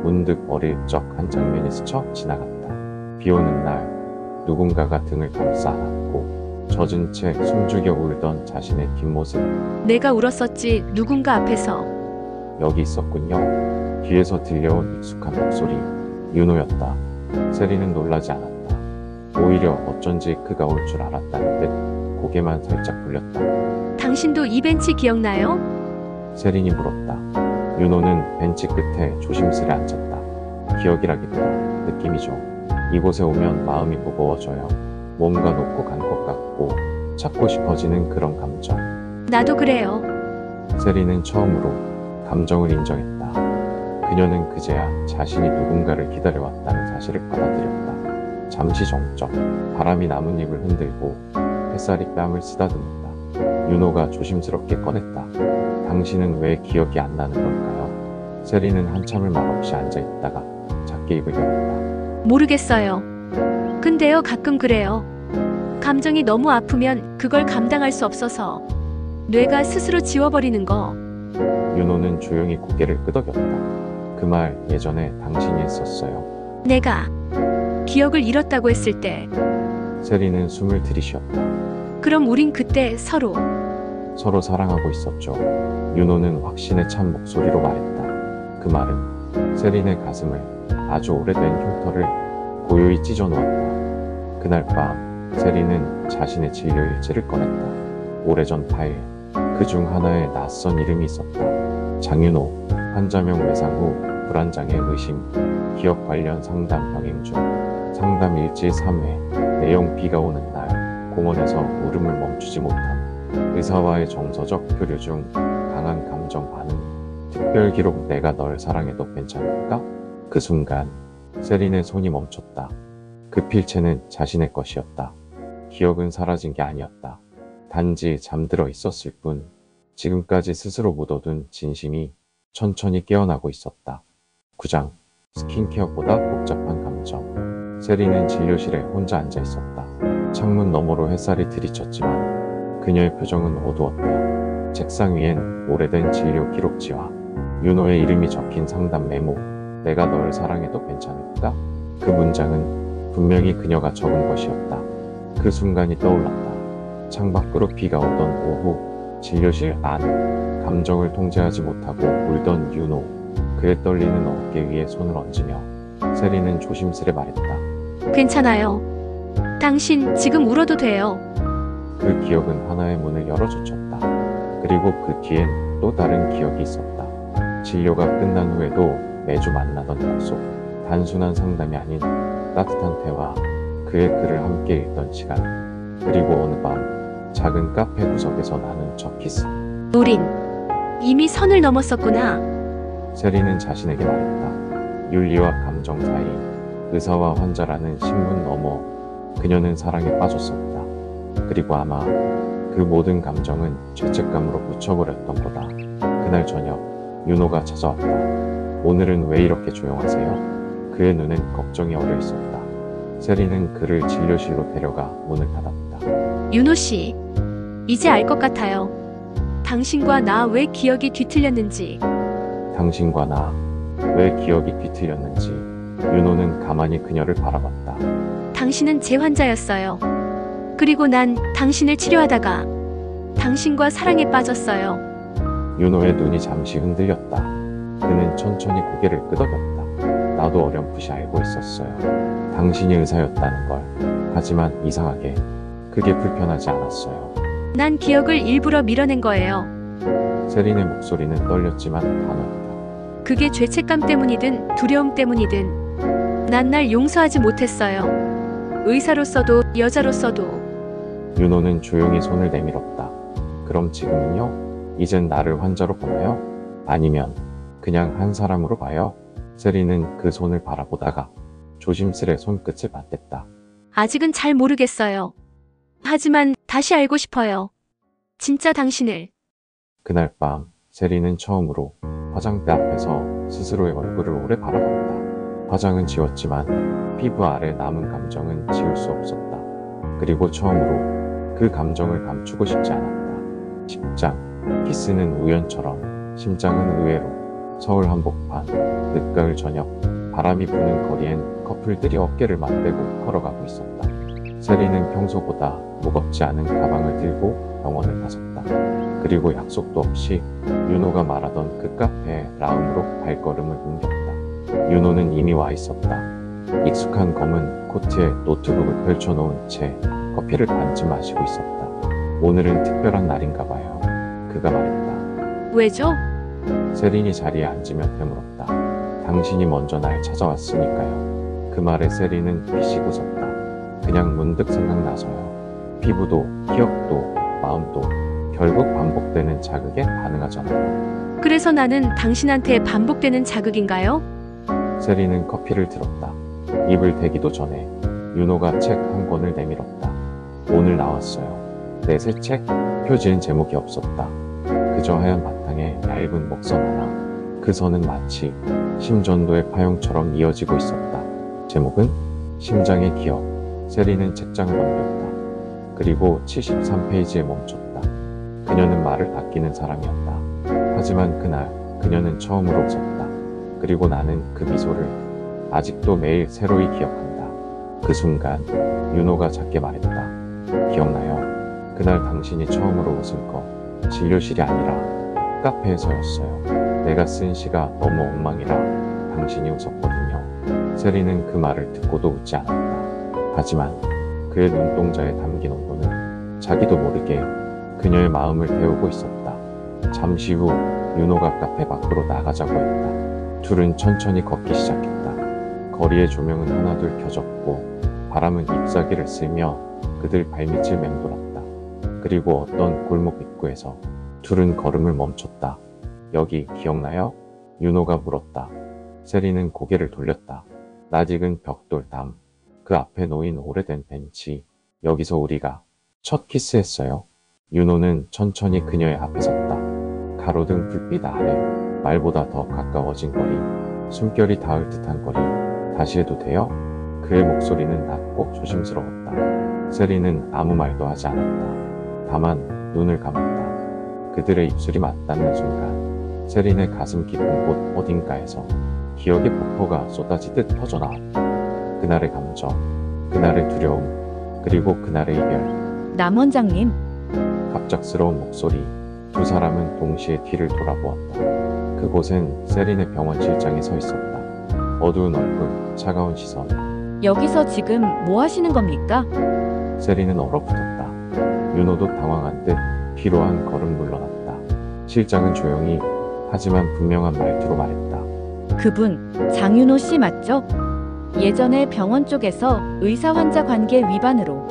문득 어릴 적 한 장면이 스쳐 지나갔다. 비 오는 날 누군가가 등을 감싸 안고 젖은 채 숨죽여 울던 자신의 뒷모습. 내가 울었었지. 누군가 앞에서. 여기 있었군요. 뒤에서 들려온 익숙한 목소리. 윤호였다. 세리는 놀라지 않았다. 오히려 어쩐지 그가 올 줄 알았다는 듯 고개만 살짝 돌렸다. 당신도 이 벤치 기억나요? 세린이 물었다. 윤호는 벤치 끝에 조심스레 앉았다. 기억이라기보다 느낌이죠. 이곳에 오면 마음이 무거워져요. 뭔가 놓고 간 것 같고 찾고 싶어지는 그런 감정. 나도 그래요. 세리는 처음으로 감정을 인정했다. 그녀는 그제야 자신이 누군가를 기다려왔다는 사실을 받아들였다. 잠시 정적, 바람이 나뭇잎을 흔들고 햇살이 뺨을 쓰다듬는다. 윤호가 조심스럽게 꺼냈다. 당신은 왜 기억이 안 나는 걸까요? 세리는 한참을 말없이 앉아있다가 작게 입을 열었다. 모르겠어요. 근데요, 가끔 그래요. 감정이 너무 아프면 그걸 감당할 수 없어서 뇌가 스스로 지워버리는 거. 윤호는 조용히 고개를 끄덕였다. 그 말 예전에 당신이 했었어요. 내가 기억을 잃었다고 했을 때. 세리는 숨을 들이쉬었다. 그럼 우린 그때 서로 사랑하고 있었죠. 윤호는 확신에 찬 목소리로 말했다. 그 말은 세린의 가슴을 아주 오래된 흉터를 고요히 찢어놓았다. 그날 밤 세린은 자신의 진료 일지를 꺼냈다. 오래전 파일, 그 중 하나에 낯선 이름이 있었다. 장윤호, 환자명 외상 후 불안장애 의심, 기억 관련 상담 병행 중, 상담 일지 3회, 내용 비가 오는 날, 공원에서 울음을 멈추지 못함, 의사와의 정서적 교류 중 강한 감정 반응, 특별 기록 내가 널 사랑해도 괜찮을까? 그 순간 세린의 손이 멈췄다. 그 필체는 자신의 것이었다. 기억은 사라진 게 아니었다. 단지 잠들어 있었을 뿐 지금까지 스스로 묻어둔 진심이 천천히 깨어나고 있었다. 9장 스킨케어보다 복잡한 감정. 세리는 진료실에 혼자 앉아 있었다. 창문 너머로 햇살이 들이쳤지만 그녀의 표정은 어두웠다. 책상 위엔 오래된 진료 기록지와 윤호의 이름이 적힌 상담 메모. 내가 널 사랑해도 괜찮을까? 그 문장은 분명히 그녀가 적은 것이었다. 그 순간이 떠올랐다. 창밖으로 비가 오던 오후, 진료실 안, 감정을 통제하지 못하고 울던 윤호. 그의 떨리는 어깨 위에 손을 얹으며 세리는 조심스레 말했다. 괜찮아요. 당신 지금 울어도 돼요. 그 기억은 하나의 문을 열어젖혔다. 그리고 그 뒤엔 또 다른 기억이 있었다. 진료가 끝난 후에도 매주 만나던 약속, 단순한 상담이 아닌 따뜻한 대화, 그의 글을 함께 읽던 시간, 그리고 어느 밤 작은 카페 구석에서 나눈 첫 키스. 우린 이미 선을 넘었었구나. 세리는 자신에게 말했다. 윤리와 감정 사이, 의사와 환자라는 신분 너머 그녀는 사랑에 빠졌었다. 그리고 아마 그 모든 감정은 죄책감으로 묻혀버렸던 거다. 그날 저녁 윤호가 찾아왔다. 오늘은 왜 이렇게 조용하세요? 그의 눈엔 걱정이 어려 있었다. 세리는 그를 진료실로 데려가 문을 닫았다. 윤호 씨, 이제 알 것 같아요. 당신과 나 왜 기억이 뒤틀렸는지. 당신과 나 왜 기억이 뒤틀렸는지. 윤호는 가만히 그녀를 바라봤다. 당신은 제 환자였어요. 그리고 난 당신을 치료하다가 당신과 사랑에 빠졌어요. 윤호의 눈이 잠시 흔들렸다. 그는 천천히 고개를 끄덕였다. 나도 어렴풋이 알고 있었어요. 당신이 의사였다는 걸. 하지만 이상하게 그게 불편하지 않았어요. 난 기억을 일부러 밀어낸 거예요. 세린의 목소리는 떨렸지만 단호했다. 그게 죄책감 때문이든 두려움 때문이든 난 날 용서하지 못했어요. 의사로서도 여자로서도. 윤호는 조용히 손을 내밀었다. 그럼 지금은요? 이젠 나를 환자로 보나요? 아니면 그냥 한 사람으로 봐요? 세리는 그 손을 바라보다가 조심스레 손끝을 맞댔다. 아직은 잘 모르겠어요. 하지만 다시 알고 싶어요. 진짜 당신을. 그날 밤 세리는 처음으로 화장대 앞에서 스스로의 얼굴을 오래 바라봤다. 화장은 지웠지만 피부 아래 남은 감정은 지울 수 없었다. 그리고 처음으로 그 감정을 감추고 싶지 않았다. 십장, 키스는 우연처럼, 심장은 의외로. 서울 한복판, 늦가을 저녁, 바람이 부는 거리엔 커플들이 어깨를 맞대고 걸어가고 있었다. 세리는 평소보다 무겁지 않은 가방을 들고 병원을 나섰다. 그리고 약속도 없이 윤호가 말하던 그 카페 라움으로 발걸음을 옮겼다. 윤호는 이미 와 있었다. 익숙한 검은 코트에 노트북을 펼쳐놓은 채 커피를 반쯤 마시고 있었다. 오늘은 특별한 날인가 봐요. 그가 말했다. 왜죠? 세린이 자리에 앉으며 되물었다. 당신이 먼저 날 찾아왔으니까요. 그 말에 세린은 피식 웃었다. 그냥 문득 생각나서요. 피부도, 기억도, 마음도 결국 반복되는 자극에 반응하잖아요. 그래서 나는 당신한테 반복되는 자극인가요? 세리는 커피를 들었다. 입을 대기도 전에 윤호가 책 한 권을 내밀었다. 오늘 나왔어요. 내 새 책? 표지엔 제목이 없었다. 그저 하얀 바탕에 얇은 목선 하나. 그 선은 마치 심전도의 파용처럼 이어지고 있었다. 제목은 심장의 기억. 세리는 책장을 넘겼다. 그리고 73페이지에 멈췄다. 그녀는 말을 아끼는 사람이었다. 하지만 그날 그녀는 처음으로 웃었다. 그리고 나는 그 미소를 아직도 매일 새로이 기억한다. 그 순간 윤호가 작게 말했다. 기억나요? 그날 당신이 처음으로 웃은 거 진료실이 아니라 카페에서였어요. 내가 쓴 시가 너무 엉망이라 당신이 웃었거든요. 세리는 그 말을 듣고도 웃지 않았다. 하지만 그의 눈동자에 담긴 온도는 자기도 모르게 그녀의 마음을 데우고 있었다. 잠시 후 윤호가 카페 밖으로 나가자고 했다. 둘은 천천히 걷기 시작했다. 거리의 조명은 하나둘 켜졌고 바람은 잎사귀를 쓸며 그들 발밑을 맴돌았다. 그리고 어떤 골목 입구에서 둘은 걸음을 멈췄다. 여기 기억나요? 윤호가 물었다. 세리는 고개를 돌렸다. 낯익은 벽돌 담. 그 앞에 놓인 오래된 벤치. 여기서 우리가 첫 키스했어요. 윤호는 천천히 그녀의 앞에 섰다. 가로등 불빛 아래 말보다 더 가까워진 거리. 숨결이 닿을 듯한 거리. 다시 해도 돼요? 그의 목소리는 낮고 조심스러웠다. 세리는 아무 말도 하지 않았다. 다만 눈을 감았다. 그들의 입술이 맞닿는 순간 세린의 가슴 깊은 곳 어딘가에서 기억의 폭포가 쏟아지듯 터져나왔다. 그날의 감정, 그날의 두려움, 그리고 그날의 이별. 남 원장님, 갑작스러운 목소리. 두 사람은 동시에 뒤를 돌아보았다. 그곳엔 세린의 병원 실장이 서 있었다. 어두운 얼굴, 차가운 시선. 여기서 지금 뭐 하시는 겁니까? 세리는 얼어붙었다. 윤호도 당황한 듯 뒤로 한 걸음 물러났다. 실장은 조용히 하지만 분명한 말투로 말했다. 그분 장윤호 씨 맞죠? 예전에 병원 쪽에서 의사 환자 관계 위반으로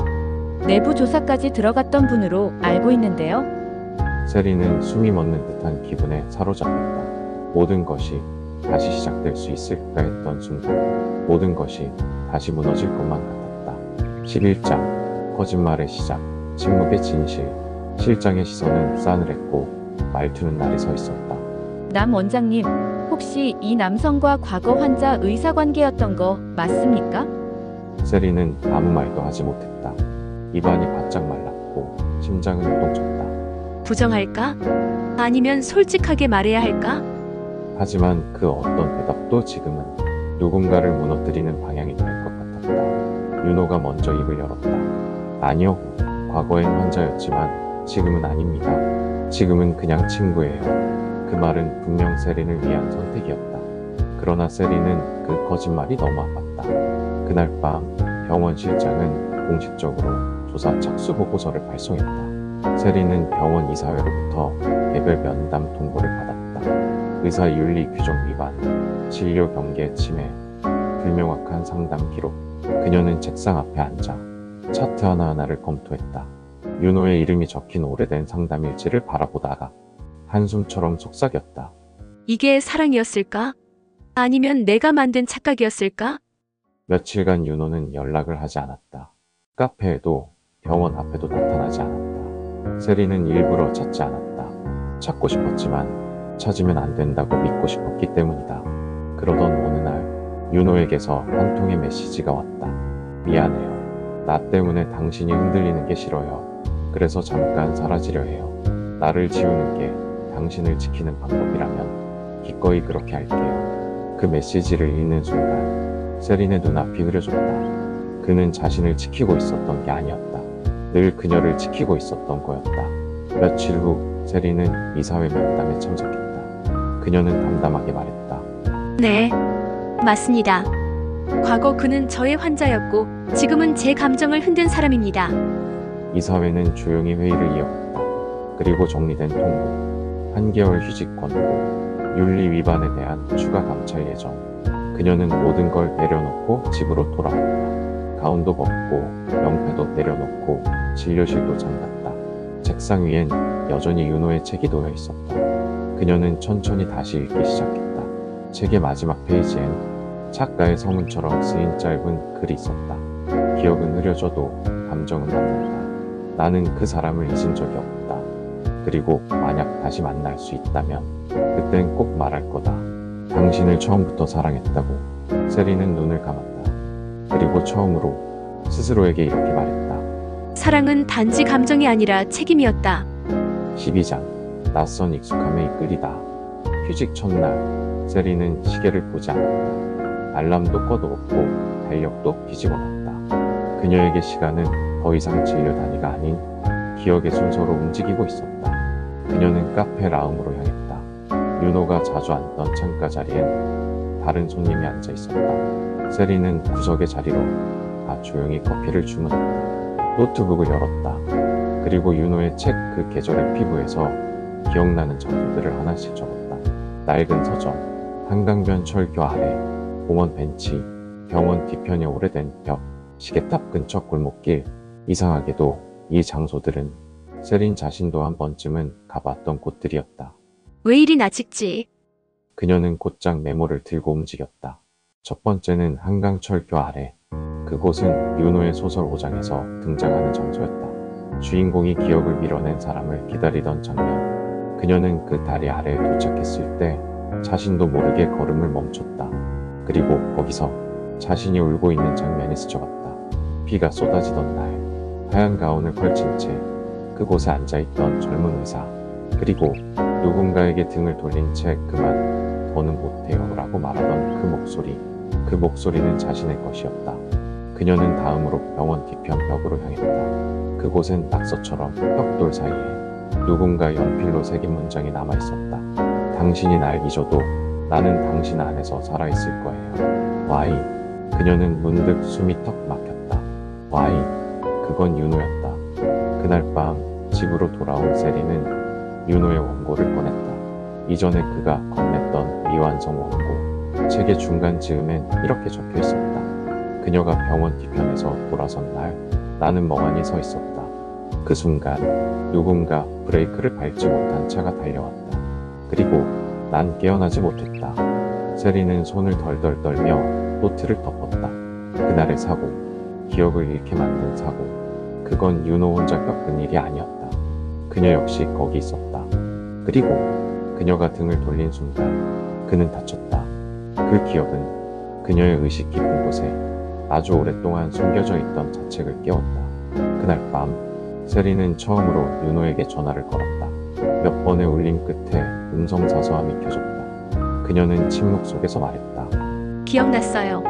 내부 조사까지 들어갔던 분으로 알고 있는데요. 세리는 숨이 멎는 듯한 기분에 사로잡혔다. 모든 것이 다시 시작될 수 있을까 했던 순간 모든 것이 다시 무너질 것만 같았다. 11장 거짓말의 시작, 침묵의 진실. 실장의 시선은 싸늘했고 말투는 날이 서 있었다. 남 원장님, 혹시 이 남성과 과거 환자 의사 관계였던 거 맞습니까? 세리는 아무 말도 하지 못했다. 입안이 바짝 말랐고 심장은 요동쳤다. 부정할까? 아니면 솔직하게 말해야 할까? 하지만 그 어떤 대답도 지금은 누군가를 무너뜨리는 방향이 될 것 같았다. 윤호가 먼저 입을 열었다. 아니요, 과거엔 환자였지만 지금은 아닙니다. 지금은 그냥 친구예요. 그 말은 분명 세린을 위한 선택이었다. 그러나 세린은 그 거짓말이 너무 아팠다. 그날 밤 병원 실장은 공식적으로 조사 착수 보고서를 발송했다. 세린은 병원 이사회로부터 개별 면담 통보를 받았다. 의사 윤리 규정 위반, 진료 경계 침해, 불명확한 상담 기록. 그녀는 책상 앞에 앉아 차트 하나하나를 검토했다. 윤호의 이름이 적힌 오래된 상담 일지를 바라보다가 한숨처럼 속삭였다. 이게 사랑이었을까? 아니면 내가 만든 착각이었을까? 며칠간 윤호는 연락을 하지 않았다. 카페에도 병원 앞에도 나타나지 않았다. 세리는 일부러 찾지 않았다. 찾고 싶었지만 찾으면 안 된다고 믿고 싶었기 때문이다. 그러던 어느 날 윤호에게서 한 통의 메시지가 왔다. 미안해요. 나 때문에 당신이 흔들리는 게 싫어요. 그래서 잠깐 사라지려 해요. 나를 지우는 게 당신을 지키는 방법이라면 기꺼이 그렇게 할게요. 그 메시지를 읽는 순간 세린의 눈앞이 흐려졌다. 그는 자신을 지키고 있었던 게 아니었다. 늘 그녀를 지키고 있었던 거였다. 며칠 후 세린은 이사회 면담에 참석했다. 그녀는 담담하게 말했다. 네, 맞습니다. 과거 그는 저의 환자였고 지금은 제 감정을 흔든 사람입니다. 이사회는 조용히 회의를 이어갔다. 그리고 정리된 통보, 1개월 휴직 권고, 윤리 위반에 대한 추가 감찰 예정. 그녀는 모든 걸 내려놓고 집으로 돌아왔다. 가운도 벗고 명패도 내려놓고 진료실도 잠갔다. 책상 위엔 여전히 윤호의 책이 놓여 있었다. 그녀는 천천히 다시 읽기 시작했다. 책의 마지막 페이지엔 작가의 서문처럼 쓰인 짧은 글이 있었다. 기억은 흐려져도 감정은 남는다. 나는 그 사람을 잊은 적이 없다. 그리고 만약 다시 만날 수 있다면 그땐 꼭 말할 거다. 당신을 처음부터 사랑했다고. 세리는 눈을 감았다. 그리고 처음으로 스스로에게 이렇게 말했다. 사랑은 단지 감정이 아니라 책임이었다. 12장 낯선 익숙함에 이끌리다. 휴직 첫날 세리는 시계를 보지 않았다. 알람도 꺼두었고 달력도 뒤집어 놨다. 그녀에게 시간은 더 이상 진료 단위가 아닌 기억의 순서로 움직이고 있었다. 그녀는 카페 라움으로 향했다. 윤호가 자주 앉던 창가 자리엔 다른 손님이 앉아 있었다. 세리는 구석의 자리로 가 조용히 커피를 주문했다. 노트북을 열었다. 그리고 윤호의 책 그 계절의 피부에서 기억나는 장소들을 하나씩 적었다. 낡은 서점, 한강변 철교 아래, 공원 벤치, 병원 뒤편의 오래된 벽, 시계탑 근처 골목길. 이상하게도 이 장소들은 세린 자신도 한 번쯤은 가봤던 곳들이었다. 왜 이리나 찍지? 그녀는 곧장 메모를 들고 움직였다. 첫 번째는 한강철교 아래. 그곳은 윤호의 소설 5장에서 등장하는 장소였다. 주인공이 기억을 밀어낸 사람을 기다리던 장면. 그녀는 그 다리 아래에 도착했을 때 자신도 모르게 걸음을 멈췄다. 그리고 거기서 자신이 울고 있는 장면이 스쳐갔다. 비가 쏟아지던 날, 하얀 가운을 걸친 채 그곳에 앉아있던 젊은 의사. 그리고 누군가에게 등을 돌린 채 그만 더는 못해요 라고 말하던 그 목소리. 그 목소리는 자신의 것이었다. 그녀는 다음으로 병원 뒤편 벽으로 향했다. 그곳엔 낙서처럼 벽돌 사이에 누군가 연필로 새긴 문장이 남아있었다. 당신이 날 잊어도 나는 당신 안에서 살아있을 거예요. 와이. 그녀는 문득 숨이 턱 막혔다. 와이. 그건 윤호였다. 그날 밤 집으로 돌아온 세리는 윤호의 원고를 꺼냈다. 이전에 그가 건넸던 미완성 원고. 책의 중간 즈음엔 이렇게 적혀 있었다. 그녀가 병원 뒤편에서 돌아선 날 나는 멍하니 서 있었다. 그 순간 누군가 브레이크를 밟지 못한 차가 달려왔다. 그리고 난 깨어나지 못했다. 세리는 손을 덜덜 떨며 노트를 덮었다. 그날의 사고, 기억을 잃게 만든 사고. 그건 윤호 혼자 겪은 일이 아니었다. 그녀 역시 거기 있었다. 그리고 그녀가 등을 돌린 순간 그는 다쳤다. 그 기억은 그녀의 의식 깊은 곳에 아주 오랫동안 숨겨져 있던 자책을 깨웠다. 그날 밤 세리는 처음으로 윤호에게 전화를 걸었다. 몇 번의 울림 끝에 음성 사서함이 켜졌다. 그녀는 침묵 속에서 말했다. 기억났어요.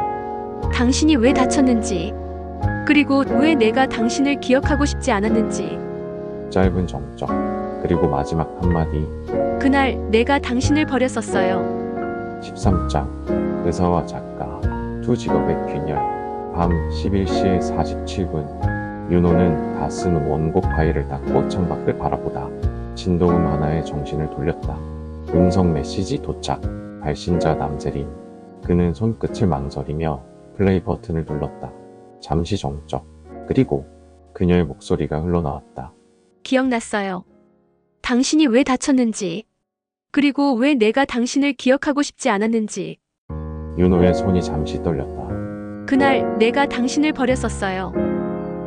당신이 왜 다쳤는지, 그리고 왜 내가 당신을 기억하고 싶지 않았는지. 짧은 정적, 그리고 마지막 한마디. 그날 내가 당신을 버렸었어요. 13장. 의사와 작가, 두 직업의 균열. 밤 11시 47분. 윤호는 다 쓴 원고 파일을 닫고 창밖을 바라보다 진동음 하나에 정신을 돌렸다. 음성 메시지 도착. 발신자 남세린. 그는 손끝을 망설이며 플레이 버튼을 눌렀다. 잠시 정적. 그리고 그녀의 목소리가 흘러나왔다. 기억났어요. 당신이 왜 다쳤는지, 그리고 왜 내가 당신을 기억하고 싶지 않았는지. 윤호의 손이 잠시 떨렸다. 그날 내가 당신을 버렸었어요.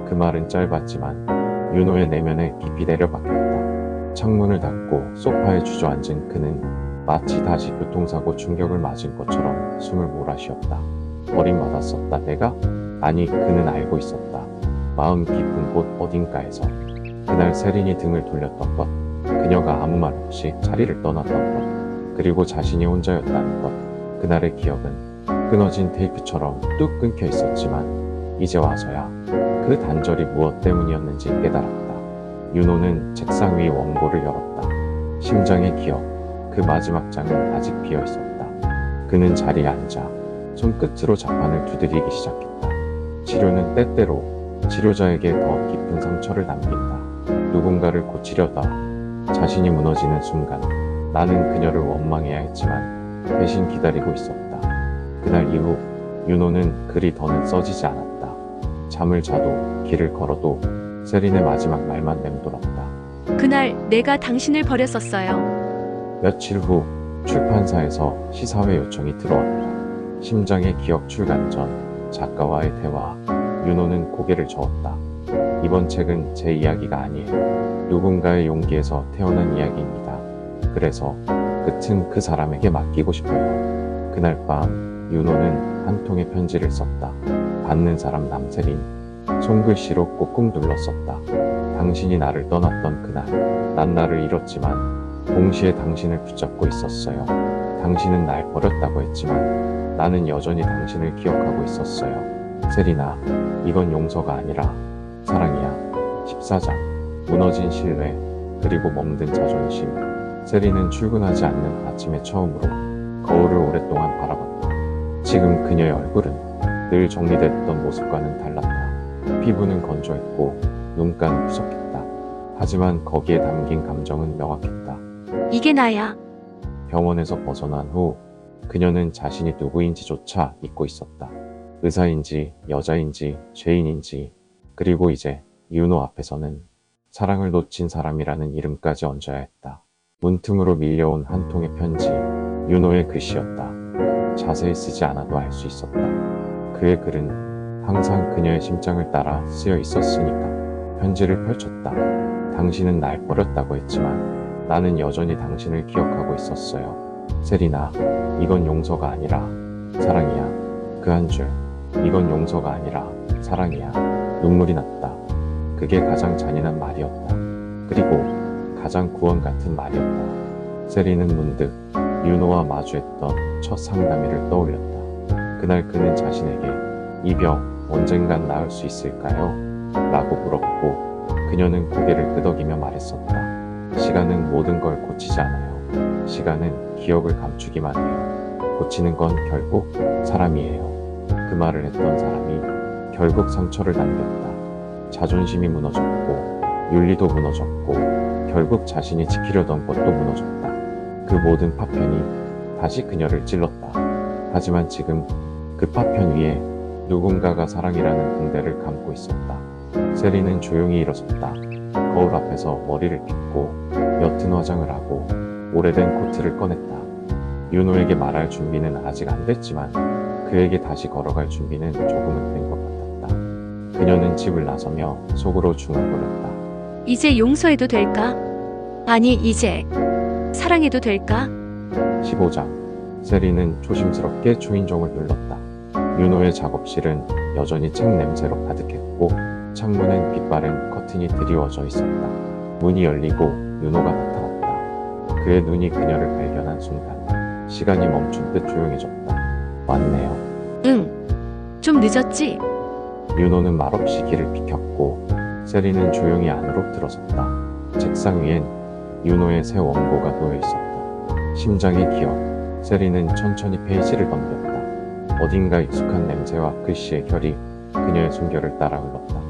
그 말은 짧았지만 윤호의 내면에 깊이 내려박혔다. 창문을 닫고 소파에 주저앉은 그는 마치 다시 교통사고 충격을 맞은 것처럼 숨을 몰아쉬었다. 버림받았었다 내가? 아니, 그는 알고 있었다. 마음 깊은 곳 어딘가에서. 그날 세린이 등을 돌렸던 것, 그녀가 아무 말 없이 자리를 떠났던 것, 그리고 자신이 혼자였다는 것. 그날의 기억은 끊어진 테이프처럼 뚝 끊겨 있었지만 이제 와서야 그 단절이 무엇 때문이었는지 깨달았다. 윤호는 책상 위 원고를 열었다. 심장의 기억, 그 마지막 장은 아직 비어 있었다. 그는 자리에 앉아 손끝으로 자판을 두드리기 시작했다. 치료는 때때로 치료자에게 더 깊은 상처를 남긴다. 누군가를 고치려다 자신이 무너지는 순간 나는 그녀를 원망해야 했지만 대신 기다리고 있었다. 그날 이후 윤호는 그리 더는 써지지 않았다. 잠을 자도 길을 걸어도 세린의 마지막 말만 맴돌았다. 그날 내가 당신을 버렸었어요. 며칠 후 출판사에서 시사회 요청이 들어왔다. 심장의 기억 출간 전 작가와의 대화. 윤호는 고개를 저었다. 이번 책은 제 이야기가 아니에요. 누군가의 용기에서 태어난 이야기입니다. 그래서 끝은 그 사람에게 맡기고 싶어요. 그날 밤 윤호는 한 통의 편지를 썼다. 받는 사람 남세린. 손글씨로 꾹꾹 눌렀었다. 당신이 나를 떠났던 그날, 난 나를 잃었지만 동시에 당신을 붙잡고 있었어요. 당신은 날 버렸다고 했지만 나는 여전히 당신을 기억하고 있었어요. 세린아, 이건 용서가 아니라 사랑이야. 14장. 무너진 신뢰, 그리고 멍든 자존심. 세린은 출근하지 않는 아침에 처음으로 거울을 오랫동안 바라봤다. 지금 그녀의 얼굴은 늘 정리됐던 모습과는 달랐다. 피부는 건조했고 눈가는 푸석했다. 하지만 거기에 담긴 감정은 명확했다. 이게 나야. 병원에서 벗어난 후 그녀는 자신이 누구인지조차 잊고 있었다. 의사인지 여자인지 죄인인지, 그리고 이제 윤호 앞에서는 사랑을 놓친 사람이라는 이름까지 얹어야 했다. 문틈으로 밀려온 한 통의 편지, 윤호의 글씨였다. 자세히 쓰지 않아도 알 수 있었다. 그의 글은 항상 그녀의 심장을 따라 쓰여 있었으니까. 편지를 펼쳤다. 당신은 날 버렸다고 했지만 나는 여전히 당신을 기억하고 있었어요. 세린아, 이건 용서가 아니라 사랑이야. 그 한 줄, 이건 용서가 아니라 사랑이야. 눈물이 났다. 그게 가장 잔인한 말이었다. 그리고 가장 구원 같은 말이었다. 세린은 문득 윤호와 마주했던 첫 상담회를 떠올렸다. 그날 그는 자신에게 이 병 언젠간 나을 수 있을까요? 라고 물었고 그녀는 고개를 끄덕이며 말했었다. 시간은 모든 걸 고치지 않아요. 시간은 기억을 감추기만 해요. 고치는 건 결국 사람이에요. 그 말을 했던 사람이 결국 상처를 남겼다. 자존심이 무너졌고 윤리도 무너졌고 결국 자신이 지키려던 것도 무너졌다. 그 모든 파편이 다시 그녀를 찔렀다. 하지만 지금 그 파편 위에 누군가가 사랑이라는 붕대를 감고 있었다. 세리는 조용히 일어섰다. 거울 앞에서 머리를 빗고 옅은 화장을 하고 오래된 코트를 꺼냈다. 윤호에게 말할 준비는 아직 안 됐지만 그에게 다시 걸어갈 준비는 조금은 된 것 같았다. 그녀는 집을 나서며 속으로 중얼거렸다. 이제 용서해도 될까? 아니, 이제 사랑해도 될까? 15장. 세리는 조심스럽게 초인종을 눌렀다. 윤호의 작업실은 여전히 책 냄새로 가득했고 창문엔 빛바랜 커튼이 드리워져 있었다. 문이 열리고 윤호가 나타났다. 그의 눈이 그녀를 발견한 순간 시간이 멈춘 듯 조용해졌다. 왔네요. 응. 좀 늦었지? 윤호는 말없이 길을 비켰고 세리는 조용히 안으로 들어섰다. 책상 위엔 윤호의 새 원고가 놓여 있었다. 심장의 기억. 세리는 천천히 페이지를 넘겼다. 어딘가 익숙한 냄새와 글씨의 결이 그녀의 숨결을 따라 흘렀다.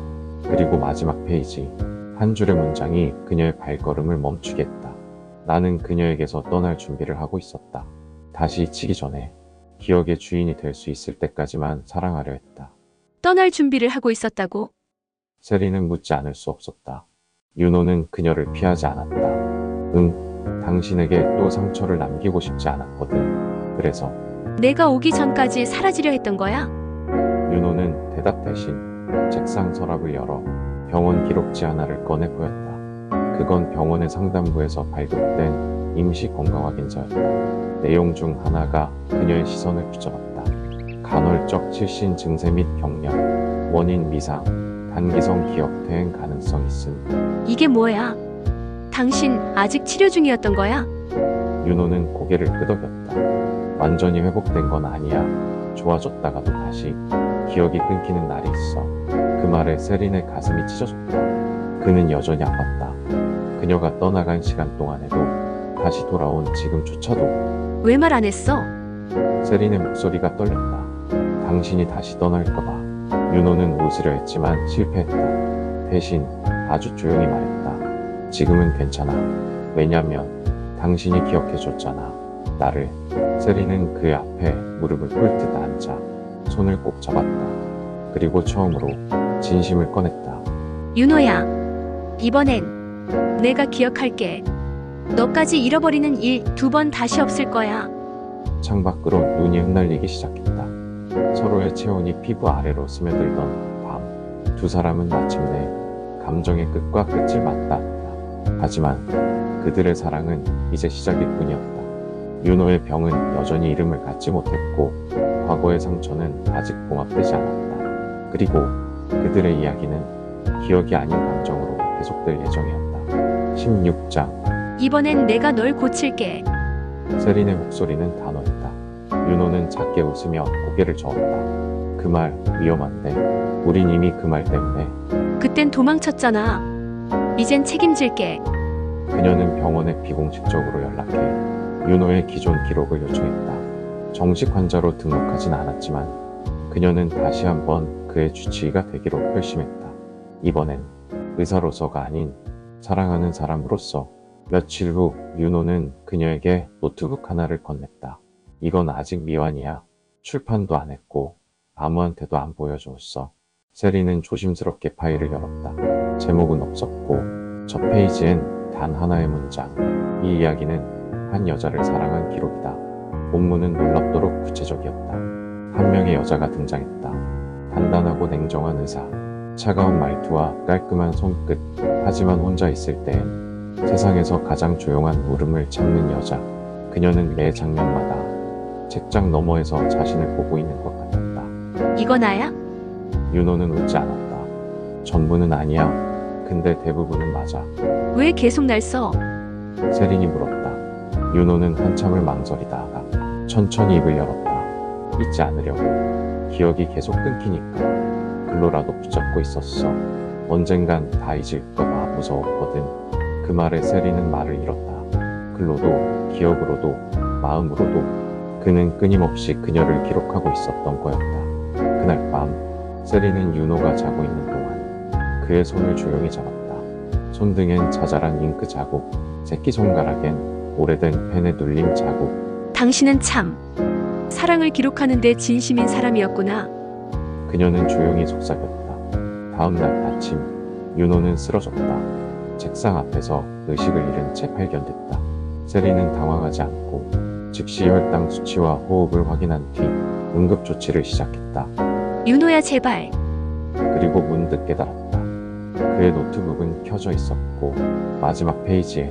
그리고 마지막 페이지. 한 줄의 문장이 그녀의 발걸음을 멈추게 했다. 나는 그녀에게서 떠날 준비를 하고 있었다. 다시 잊히기 전에 기억의 주인이 될 수 있을 때까지만 사랑하려 했다. 떠날 준비를 하고 있었다고? 세리는 묻지 않을 수 없었다. 윤호는 그녀를 피하지 않았다. 응, 당신에게 또 상처를 남기고 싶지 않았거든. 그래서 내가 오기 전까지 사라지려 했던 거야? 윤호는 대답 대신 책상 서랍을 열어 병원 기록지 하나를 꺼내 보였다. 그건 병원의 상담부에서 발급된 임시 건강확인서였다. 내용 중 하나가 그녀의 시선을 붙잡았다. 간헐적 실신 증세 및 경련, 원인 미상, 단기성 기억 퇴행 가능성 있음. 이게 뭐야? 당신 아직 치료 중이었던 거야? 윤호는 고개를 끄덕였다. 완전히 회복된 건 아니야. 좋아졌다가도 다시 기억이 끊기는 날이 있어. 그 말에 세린의 가슴이 찢어졌다. 그는 여전히 아팠다. 그녀가 떠나간 시간 동안에도 다시 돌아온 지금조차도. 왜 말 안 했어? 세린의 목소리가 떨렸다. 당신이 다시 떠날까봐. 윤호는 웃으려 했지만 실패했다. 대신 아주 조용히 말했다. 지금은 괜찮아. 왜냐면 당신이 기억해줬잖아. 나를. 세린은 그의 앞에 무릎을 꿇듯 앉아 손을 꼭 잡았다. 그리고 처음으로 진심을 꺼냈다. 윤호야, 이번엔 내가 기억할게. 너까지 잃어버리는 일 2번 다시 없을 거야. 창밖으로 눈이 흩날리기 시작했다. 서로의 체온이 피부 아래로 스며들던 밤. 두 사람은 마침내 감정의 끝과 끝을 맞닿았다. 하지만 그들의 사랑은 이제 시작일 뿐이었다. 윤호의 병은 여전히 이름을 갖지 못했고 과거의 상처는 아직 봉합되지 않았다. 그리고 그들의 이야기는 기억이 아닌 감정으로 계속될 예정이었다. 16장. 이번엔 내가 널 고칠게. 세린의 목소리는 단호했다. 윤호는 작게 웃으며 고개를 저었다. 그 말 위험한데 우린 이미 그 말 때문에. 그땐 도망쳤잖아. 이젠 책임질게. 그녀는 병원에 비공식적으로 연락해 윤호의 기존 기록을 요청했다. 정식 환자로 등록하진 않았지만 그녀는 다시 한번 그의 주치의가 되기로 결심했다. 이번엔 의사로서가 아닌 사랑하는 사람으로서. 며칠 후 윤호는 그녀에게 노트북 하나를 건넸다. 이건 아직 미완이야. 출판도 안 했고 아무한테도 안 보여줬어. 세리는 조심스럽게 파일을 열었다. 제목은 없었고 첫 페이지엔 단 하나의 문장. 이 이야기는 한 여자를 사랑한 기록이다. 본문은 놀랍도록 구체적이었다. 한 명의 여자가 등장했다. 단단하고 냉정한 의사, 차가운 말투와 깔끔한 손끝. 하지만 혼자 있을 땐 세상에서 가장 조용한 울음을 참는 여자. 그녀는 매 장면마다 책장 너머에서 자신을 보고 있는 것 같았다. 이거 나야? 윤호는 웃지 않았다. 전부는 아니야. 근데 대부분은 맞아. 왜 계속 날 써? 세린이 물었다. 윤호는 한참을 망설이다가 천천히 입을 열었다. 잊지 않으려고. 기억이 계속 끊기니까 글로라도 붙잡고 있었어. 언젠간 다 잊을까봐 무서웠거든. 그 말에 세린은 말을 잃었다. 글로도, 기억으로도, 마음으로도. 그는 끊임없이 그녀를 기록하고 있었던 거였다. 그날 밤 세리는 윤호가 자고 있는 동안 그의 손을 조용히 잡았다. 손등엔 자잘한 잉크 자국, 새끼손가락엔 오래된 펜의 눌림 자국. 당신은 참 사랑을 기록하는데 진심인 사람이었구나. 그녀는 조용히 속삭였다. 다음 날 아침 윤호는 쓰러졌다. 책상 앞에서 의식을 잃은 채 발견됐다. 세리는 당황하지 않고 즉시 혈당 수치와 호흡을 확인한 뒤 응급조치를 시작했다. 윤호야 제발. 그리고 문득 깨달았다. 그의 노트북은 켜져 있었고 마지막 페이지에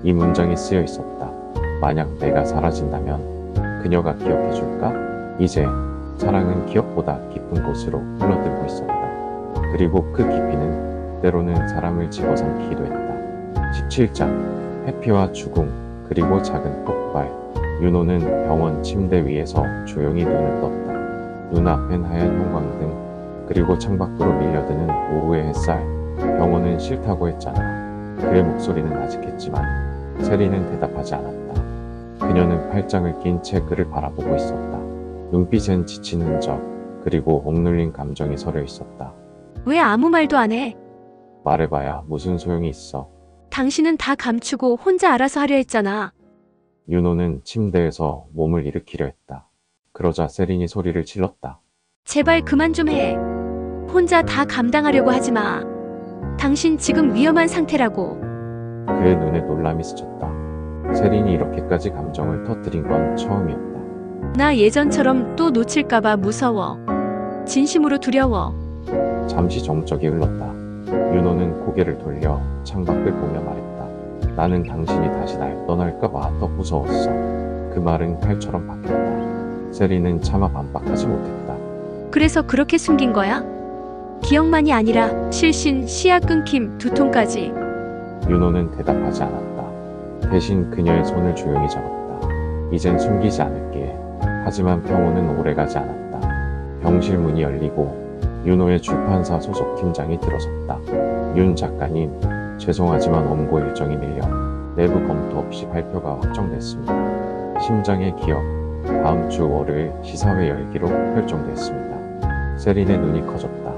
이 문장이 쓰여 있었다. 만약 내가 사라진다면 그녀가 기억해줄까? 이제 사랑은 기억보다 깊은 곳으로 흘러들고 있었다. 그리고 그 깊이는 때로는 사람을 집어삼키기도 했다. 17장 회피와 죽음 그리고 작은 폭발. 윤호는 병원 침대 위에서 조용히 눈을 떴다. 눈앞엔 하얀 형광등 그리고 창밖으로 밀려드는 오후의 햇살. 병원은 싫다고 했잖아. 그의 목소리는 아직했지만 세리는 대답하지 않았다. 그녀는 팔짱을 낀 채 그를 바라보고 있었다. 눈빛엔 지친 흔적 그리고 억눌린 감정이 서려 있었다. 왜 아무 말도 안 해? 말해봐야 무슨 소용이 있어. 당신은 다 감추고 혼자 알아서 하려 했잖아. 윤호는 침대에서 몸을 일으키려 했다. 그러자 세린이 소리를 질렀다. 제발 그만 좀 해. 혼자 다 감당하려고 하지 마. 당신 지금 위험한 상태라고. 그의 눈에 놀람이 스쳤다. 세린이 이렇게까지 감정을 터뜨린 건 처음이었다. 나 예전처럼 또 놓칠까봐 무서워. 진심으로 두려워. 잠시 정적이 흘렀다. 윤호는 고개를 돌려 창밖을 보며 말했다. 나는 당신이 다시 날 떠날까봐 더 무서웠어. 그 말은 칼처럼 박혔다. 세린은 차마 반박하지 못했다. 그래서 그렇게 숨긴 거야? 기억만이 아니라 실신, 시야 끊김, 두통까지. 윤호는 대답하지 않았다. 대신 그녀의 손을 조용히 잡았다. 이젠 숨기지 않을게. 하지만 병원은 오래가지 않았다. 병실 문이 열리고 윤호의 출판사 소속 팀장이 들어섰다. 윤 작가님, 죄송하지만 원고 일정이 밀려 내부 검토 없이 발표가 확정됐습니다. 심장의 기억, 다음 주 월요일 시사회 열기로 결정됐습니다. 세린의 눈이 커졌다.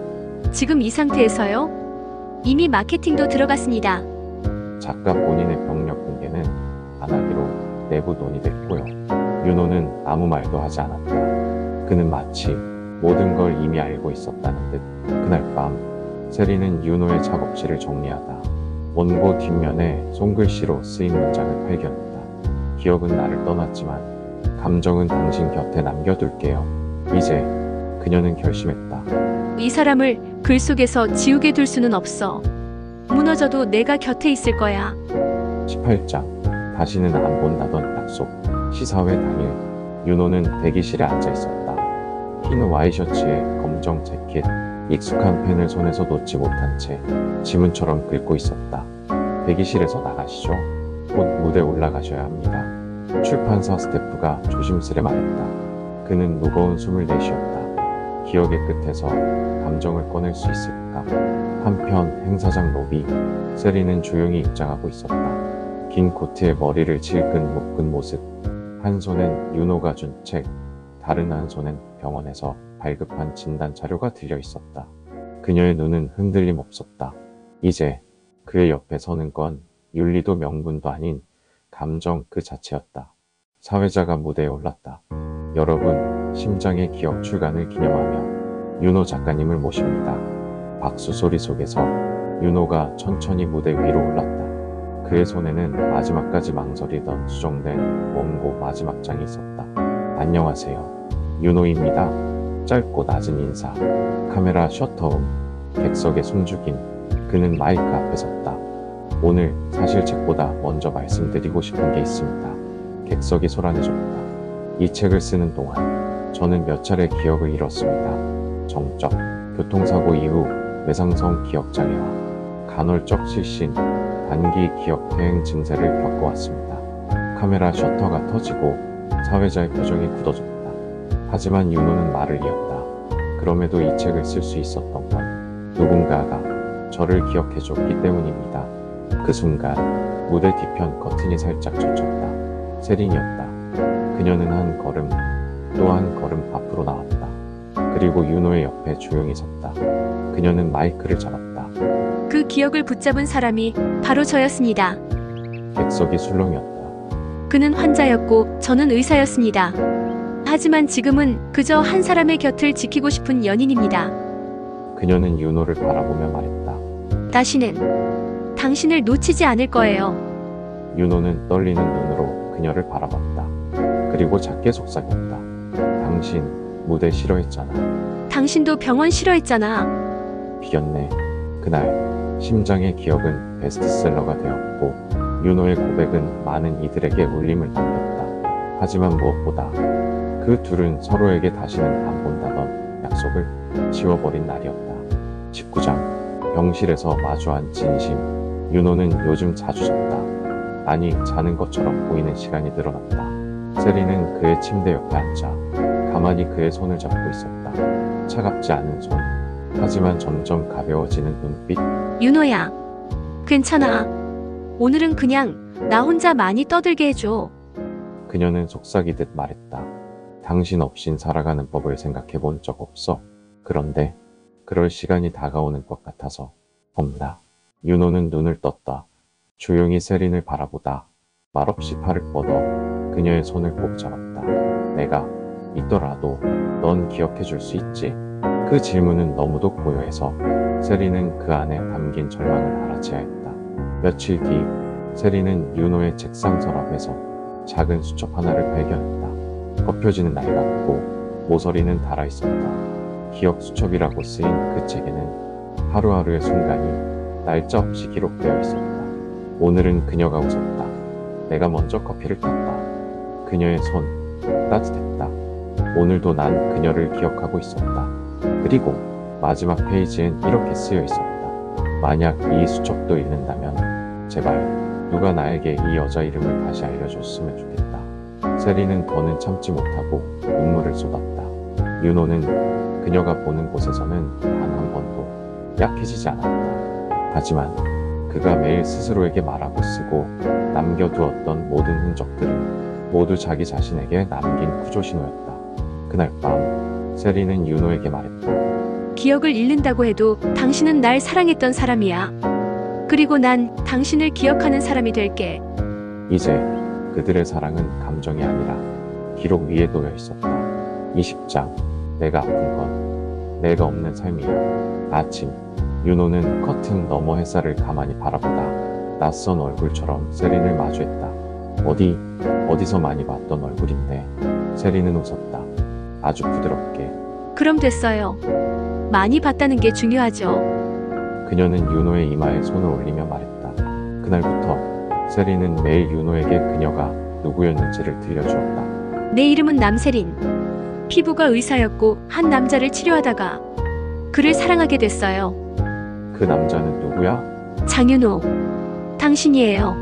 지금 이 상태에서요? 이미 마케팅도 들어갔습니다. 작가 본인의 병력 공개는 안 하기로 내부 논의됐고요. 윤호는 아무 말도 하지 않았다. 그는 마치 모든 걸 이미 알고 있었다는 듯. 그날 밤 세리는 윤호의 작업실을 정리하다 원고 뒷면에 손글씨로 쓰인 문장을 발견했다. 기억은 나를 떠났지만 감정은 당신 곁에 남겨둘게요. 이제 그녀는 결심했다. 이 사람을 글 속에서 지우게 둘 수는 없어. 무너져도 내가 곁에 있을 거야. 18장 다시는 안 본다던 약속. 시사회 당일 윤호는 대기실에 앉아 있었다. 흰 와이셔츠에 검정 재킷, 익숙한 펜을 손에서 놓지 못한 채 지문처럼 긁고 있었다. 대기실에서 나가시죠. 곧 무대 올라가셔야 합니다. 출판사 스태프가 조심스레 말했다. 그는 무거운 숨을 내쉬었다. 기억의 끝에서 감정을 꺼낼 수 있을까? 한편 행사장 로비, 세리는 조용히 입장하고 있었다. 긴 코트에 머리를 질끈 묶은 모습, 한 손엔 윤호가 준 책, 다른 한 손엔 병원에서 발급한 진단 자료가 들려 있었다. 그녀의 눈은 흔들림 없었다. 이제 그의 옆에 서는 건 윤리도 명분도 아닌 감정 그 자체였다. 사회자가 무대에 올랐다. 여러분, 심장의 기억 출간을 기념하며 윤호 작가님을 모십니다. 박수 소리 속에서 윤호가 천천히 무대 위로 올랐다. 그의 손에는 마지막까지 망설이던 수정된 원고 마지막 장이 있었다. 안녕하세요. 윤호입니다. 짧고 낮은 인사. 카메라 셔터음. 객석에 숨죽임. 그는 마이크 앞에 섰다. 오늘 사실 책보다 먼저 말씀드리고 싶은 게 있습니다. 객석이 소란해졌다. 이 책을 쓰는 동안 저는 몇 차례 기억을 잃었습니다. 정적, 교통사고 이후 외상성 기억장애와 간헐적 실신, 단기 기억 퇴행 증세를 겪어왔습니다. 카메라 셔터가 터지고 사회자의 표정이 굳어졌다. 하지만 윤호는 말을 이었다. 그럼에도 이 책을 쓸 수 있었던 건 누군가가 저를 기억해줬기 때문입니다. 그 순간 무대 뒤편 커튼이 살짝 젖혔다. 세린이었다. 그녀는 한 걸음, 또 한 걸음 앞으로 나왔다. 그리고 윤호의 옆에 조용히 섰다. 그녀는 마이크를 잡았다. 그 기억을 붙잡은 사람이 바로 저였습니다. 객석이 술렁이었다. 그는 환자였고 저는 의사였습니다. 하지만 지금은 그저 한 사람의 곁을 지키고 싶은 연인입니다. 그녀는 윤호를 바라보며 말했다. 다시는 당신을 놓치지 않을 거예요. 윤호는 떨리는 눈으로 그녀를 바라봤다. 그리고 작게 속삭였다. 당신 무대 싫어했잖아. 당신도 병원 싫어했잖아. 비겼네. 그날 심장의 기억은 베스트셀러가 되었고 윤호의 고백은 많은 이들에게 울림을 남겼다. 하지만 무엇보다 그 둘은 서로에게 다시는 안 본다던 약속을 지워버린 날이었다. 19장 병실에서 마주한 진심. 윤호는 요즘 자주 잤다. 아니 자는 것처럼 보이는 시간이 늘어났다. 세리는 그의 침대 옆에 앉아 가만히 그의 손을 잡고 있었다. 차갑지 않은 손. 하지만 점점 가벼워지는 눈빛. 윤호야, 괜찮아. 오늘은 그냥 나 혼자 많이 떠들게 해줘. 그녀는 속삭이듯 말했다. 당신 없인 살아가는 법을 생각해 본 적 없어. 그런데 그럴 시간이 다가오는 것 같아서 없나. 윤호는 눈을 떴다. 조용히 세린을 바라보다 말없이 팔을 뻗어 그녀의 손을 꼭 잡았다. 내가 있더라도 넌 기억해 줄 수 있지? 그 질문은 너무도 고요해서 세린은 그 안에 담긴 절망을 알아채야 했다. 며칠 뒤 세린은 윤호의 책상 서랍에서 작은 수첩 하나를 발견했다. 덮여지는 날 같고 모서리는 닳아 있었다. 기억 수첩이라고 쓰인 그 책에는 하루하루의 순간이 날짜 없이 기록되어 있었다. 오늘은 그녀가 웃었다. 내가 먼저 커피를 탔다. 그녀의 손 따뜻했다. 오늘도 난 그녀를 기억하고 있었다. 그리고 마지막 페이지엔 이렇게 쓰여 있었다. 만약 이 수첩도 읽는다면 제발 누가 나에게 이 여자 이름을 다시 알려줬으면 좋겠다. 세리는 더는 참지 못하고 눈물을 쏟았다. 윤호는 그녀가 보는 곳에서는 단 한 번도 약해지지 않았다. 하지만 그가 매일 스스로에게 말하고 쓰고 남겨두었던 모든 흔적들은 모두 자기 자신에게 남긴 구조신호였다. 그날 밤 세리는 윤호에게 말했다. 기억을 잃는다고 해도 당신은 날 사랑했던 사람이야. 그리고 난 당신을 기억하는 사람이 될게. 이제 그들의 사랑은 감정이 아니라 기록 위에 놓여 있었다. 20장. 내가 아픈 건 내가 없는 삶이야. 아침. 윤호는 커튼 너머 햇살을 가만히 바라보다 낯선 얼굴처럼 세린을 마주했다. 어디서 많이 봤던 얼굴인데. 세린은 웃었다. 아주 부드럽게. 그럼 됐어요. 많이 봤다는 게 중요하죠. 그녀는 윤호의 이마에 손을 올리며 말했다. 그날부터 세린은 매일 윤호에게 그녀가 누구였는지를 들려주었다. 내 이름은 남세린. 피부과 의사였고 한 남자를 치료하다가 그를 사랑하게 됐어요. 그 남자는 누구야? 장윤호. 당신이에요.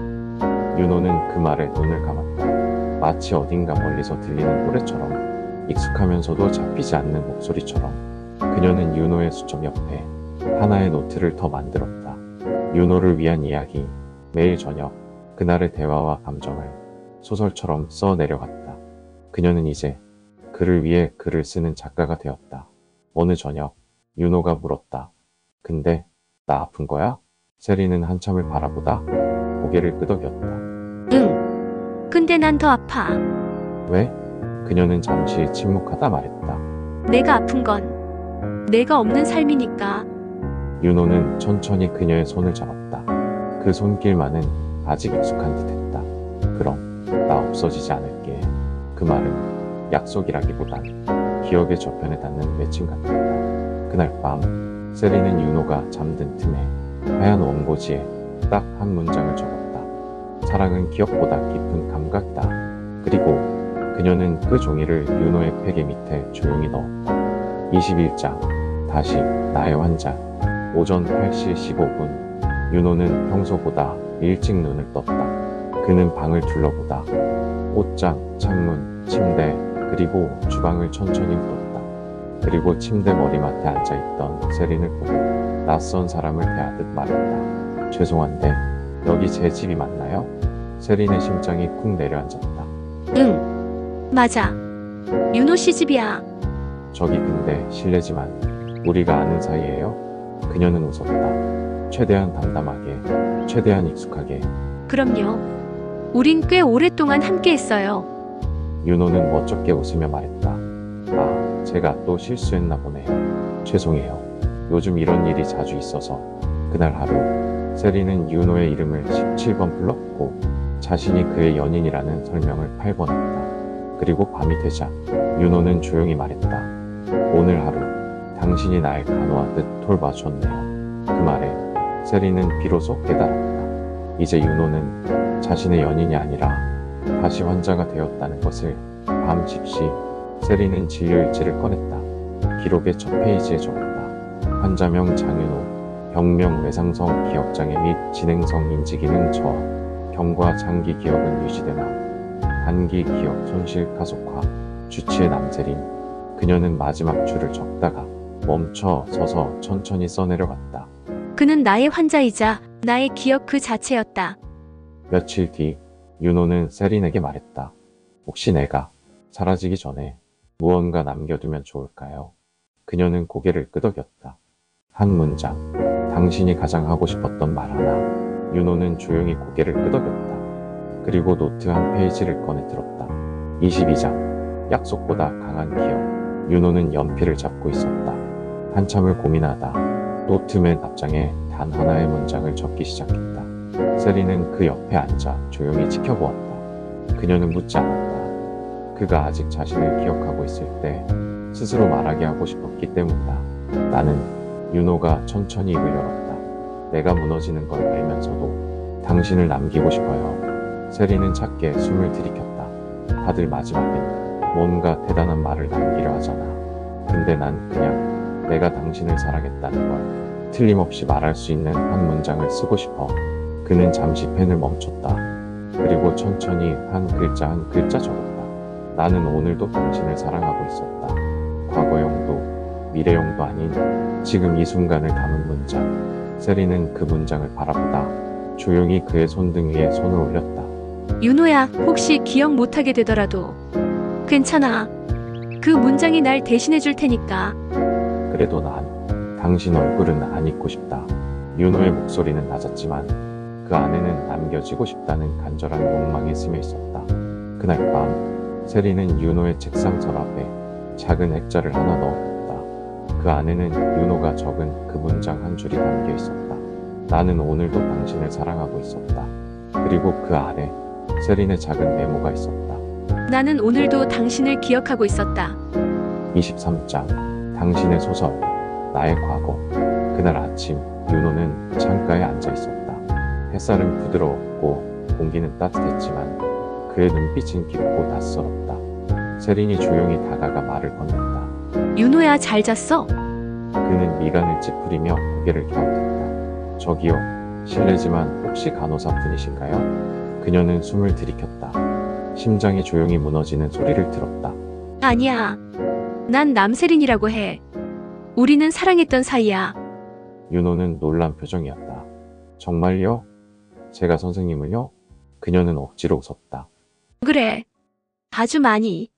윤호는 그 말에 눈을 감았다. 마치 어딘가 멀리서 들리는 노래처럼 익숙하면서도 잡히지 않는 목소리처럼 그녀는 윤호의 수첩 옆에 하나의 노트를 더 만들었다. 윤호를 위한 이야기. 매일 저녁 그날의 대화와 감정을 소설처럼 써 내려갔다. 그녀는 이제 그를 위해 글을 쓰는 작가가 되었다. 어느 저녁 윤호가 물었다. 근데 나 아픈 거야? 세리는 한참을 바라보다 고개를 끄덕였다. 응. 근데 난 더 아파. 왜? 그녀는 잠시 침묵하다 말했다. 내가 아픈 건 내가 없는 삶이니까. 윤호는 천천히 그녀의 손을 잡았다. 그 손길만은 아직 익숙한 듯했다. 그럼 나 없어지지 않을게. 그 말은 약속이라기보단 기억의 저편에 닿는 외침 같았다. 그날 밤 세리는 윤호가 잠든 틈에 하얀 원고지에 딱 한 문장을 적었다. 사랑은 기억보다 깊은 감각이다. 그리고 그녀는 그 종이를 윤호의 베개 밑에 조용히 넣었다. 21장. 다시 나의 환자. 오전 8시 15분. 윤호는 평소보다 일찍 눈을 떴다. 그는 방을 둘러보다 옷장, 창문, 침대, 그리고 주방을 천천히 훑었다. 그리고 침대 머리맡에 앉아있던 세린을 보고 낯선 사람을 대하듯 말했다. 죄송한데 여기 제 집이 맞나요? 세린의 심장이 쿵 내려앉았다. 응. 맞아. 윤호 씨 집이야. 저기 근데 실례지만 우리가 아는 사이예요? 그녀는 웃었다. 최대한 담담하게, 최대한 익숙하게. 그럼요. 우린 꽤 오랫동안 함께 했어요. 윤호는 멋쩍게 웃으며 말했다. 아, 제가 또 실수했나 보네요. 죄송해요. 요즘 이런 일이 자주 있어서. 그날 하루, 세리는 윤호의 이름을 17번 불렀고 자신이 그의 연인이라는 설명을 8번 했다. 그리고 밤이 되자 윤호는 조용히 말했다. 오늘 하루 당신이 날 간호하듯 돌봐줬네요. 그 말에 세리는 비로소 깨달았다. 이제 윤호는 자신의 연인이 아니라 다시 환자가 되었다는 것을. 밤 집시 세리는 진료일지를 꺼냈다. 기록의 첫 페이지에 적었다. 환자명 장윤호, 병명 외상성 기억장애 및 진행성 인지기능 저하, 경과 장기 기억은 유지되나 단기 기억 손실 가속화. 주치의 남세린. 그녀는 마지막 줄을 적다가 멈춰 서서 천천히 써내려갔다. 그는 나의 환자이자 나의 기억 그 자체였다. 며칠 뒤 윤호는 세린에게 말했다. 혹시 내가 사라지기 전에 무언가 남겨두면 좋을까요? 그녀는 고개를 끄덕였다. 한 문장, 당신이 가장 하고 싶었던 말 하나. 윤호는 조용히 고개를 끄덕였다. 그리고 노트 한 페이지를 꺼내 들었다. 22장, 약속보다 강한 기억. 윤호는 연필을 잡고 있었다. 한참을 고민하다 노트 맨 앞장에 단 하나의 문장을 적기 시작했다. 세리는 그 옆에 앉아 조용히 지켜보았다. 그녀는 묻지 않았다. 그가 아직 자신을 기억하고 있을 때 스스로 말하게 하고 싶었기 때문이다. 나는. 윤호가 천천히 입을 열었다. 내가 무너지는 걸 알면서도 당신을 남기고 싶어요. 세리는 작게 숨을 들이켰다. 다들 마지막엔 뭔가 대단한 말을 남기려 하잖아. 근데 난 그냥 내가 당신을 사랑했다는 걸 틀림없이 말할 수 있는 한 문장을 쓰고 싶어. 그는 잠시 펜을 멈췄다. 그리고 천천히 한 글자 한 글자 적었다. 나는 오늘도 당신을 사랑하고 있었다. 과거형도 미래형도 아닌 지금 이 순간을 담은 문장. 세리는 그 문장을 바라보다 조용히 그의 손등 위에 손을 올렸다. 윤호야, 혹시 기억 못하게 되더라도 괜찮아. 그 문장이 날 대신해 줄 테니까. 그래도 난 당신 얼굴은 안 잊고 싶다. 윤호의 목소리는 낮았지만 그 안에는 남겨지고 싶다는 간절한 욕망이 스며 있었다. 그날 밤 세리는 윤호의 책상 서랍에 작은 액자를 하나 넣었다. 그 안에는 윤호가 적은 그 문장 한 줄이 담겨 있었다. 나는 오늘도 당신을 사랑하고 있었다. 그리고 그 아래 세린의 작은 메모가 있었다. 나는 오늘도 당신을 기억하고 있었다. 23장, 당신의 소설, 나의 과거. 그날 아침 윤호는 창가에 앉아 있었다. 햇살은 부드러웠고 공기는 따뜻했지만 그의 눈빛은 깊고 낯설었다. 세린이 조용히 다가가 말을 건넸다. 윤호야, 잘 잤어? 그는 미간을 찌푸리며 고개를 갸웃했다. 저기요, 실례지만 혹시 간호사 분이신가요? 그녀는 숨을 들이켰다. 심장이 조용히 무너지는 소리를 들었다. 아니야. 난 남세린이라고 해. 우리는 사랑했던 사이야. 윤호는 놀란 표정이었다. 정말요? 제가 선생님을요? 그녀는 억지로 웃었다. 그래. 아주 많이.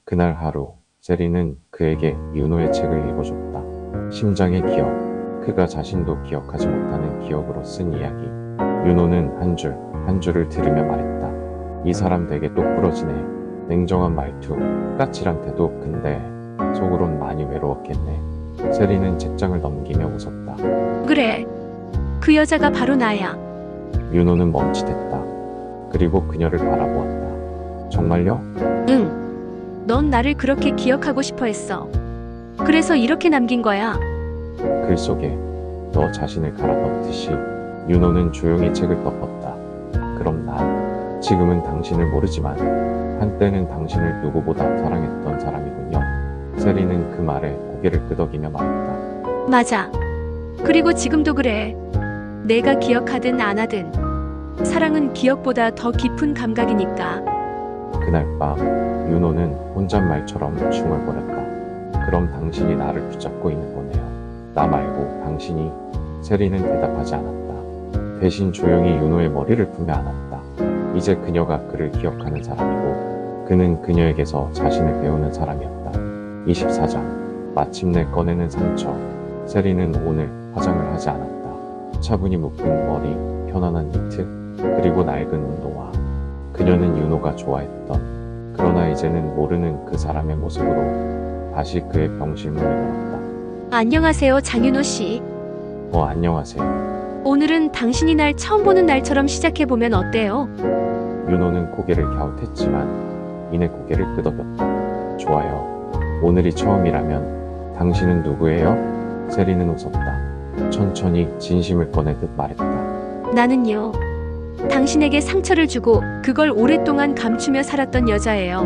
그날 하루 세리는 그에게 윤호의 책을 읽어줬다. 심장의 기억, 그가 자신도 기억하지 못하는 기억으로 쓴 이야기. 윤호는 한 줄 한 줄을 들으며 말했다. 이 사람 되게 똑부러지네. 냉정한 말투, 까칠한 태도. 근데 속으론 많이 외로웠겠네. 세리는 책장을 넘기며 웃었다. 그래. 그 여자가 바로 나야. 윤호는 멈칫했다. 그리고 그녀를 바라보았다. 정말요? 응. 넌 나를 그렇게 기억하고 싶어 했어. 그래서 이렇게 남긴 거야. 글 속에 너 자신을 갈아 넣듯이 윤호는 조용히 책을 덮었다. 그럼 난 지금은 당신을 모르지만 한때는 당신을 누구보다 사랑했던 사람이군요. 세리는 그 말에 고개를 끄덕이며 말했다. 맞아. 그리고 지금도 그래. 내가 기억하든 안 하든 사랑은 기억보다 더 깊은 감각이니까. 그날 밤 윤호는 혼잣말처럼 중얼거렸다. 그럼 당신이 나를 붙잡고 있는 거네요. 나 말고 당신이. 세리는 대답하지 않았다. 대신 조용히 윤호의 머리를 품에 안았다. 이제 그녀가 그를 기억하는 사람이고 그는 그녀에게서 자신을 배우는 사람이었다. 24장. 마침내 꺼내는 상처. 세리는 오늘 화장을 하지 않았다. 차분히 묶은 머리, 편안한 니트, 그리고 낡은 운동화. 그녀는 윤호가 좋아했던, 그러나 이제는 모르는 그 사람의 모습으로 다시 그의 병실 문을 열었다. 안녕하세요, 장윤호 씨. 안녕하세요. 오늘은 당신이 날 처음 보는 날처럼 시작해보면 어때요? 윤호는 고개를 갸웃했지만 이내 고개를 끄덕였다. 좋아요. 오늘이 처음이라면 당신은 누구예요? 세리는 웃었다. 천천히 진심을 꺼내듯 말했다. 나는요. 당신에게 상처를 주고 그걸 오랫동안 감추며 살았던 여자예요.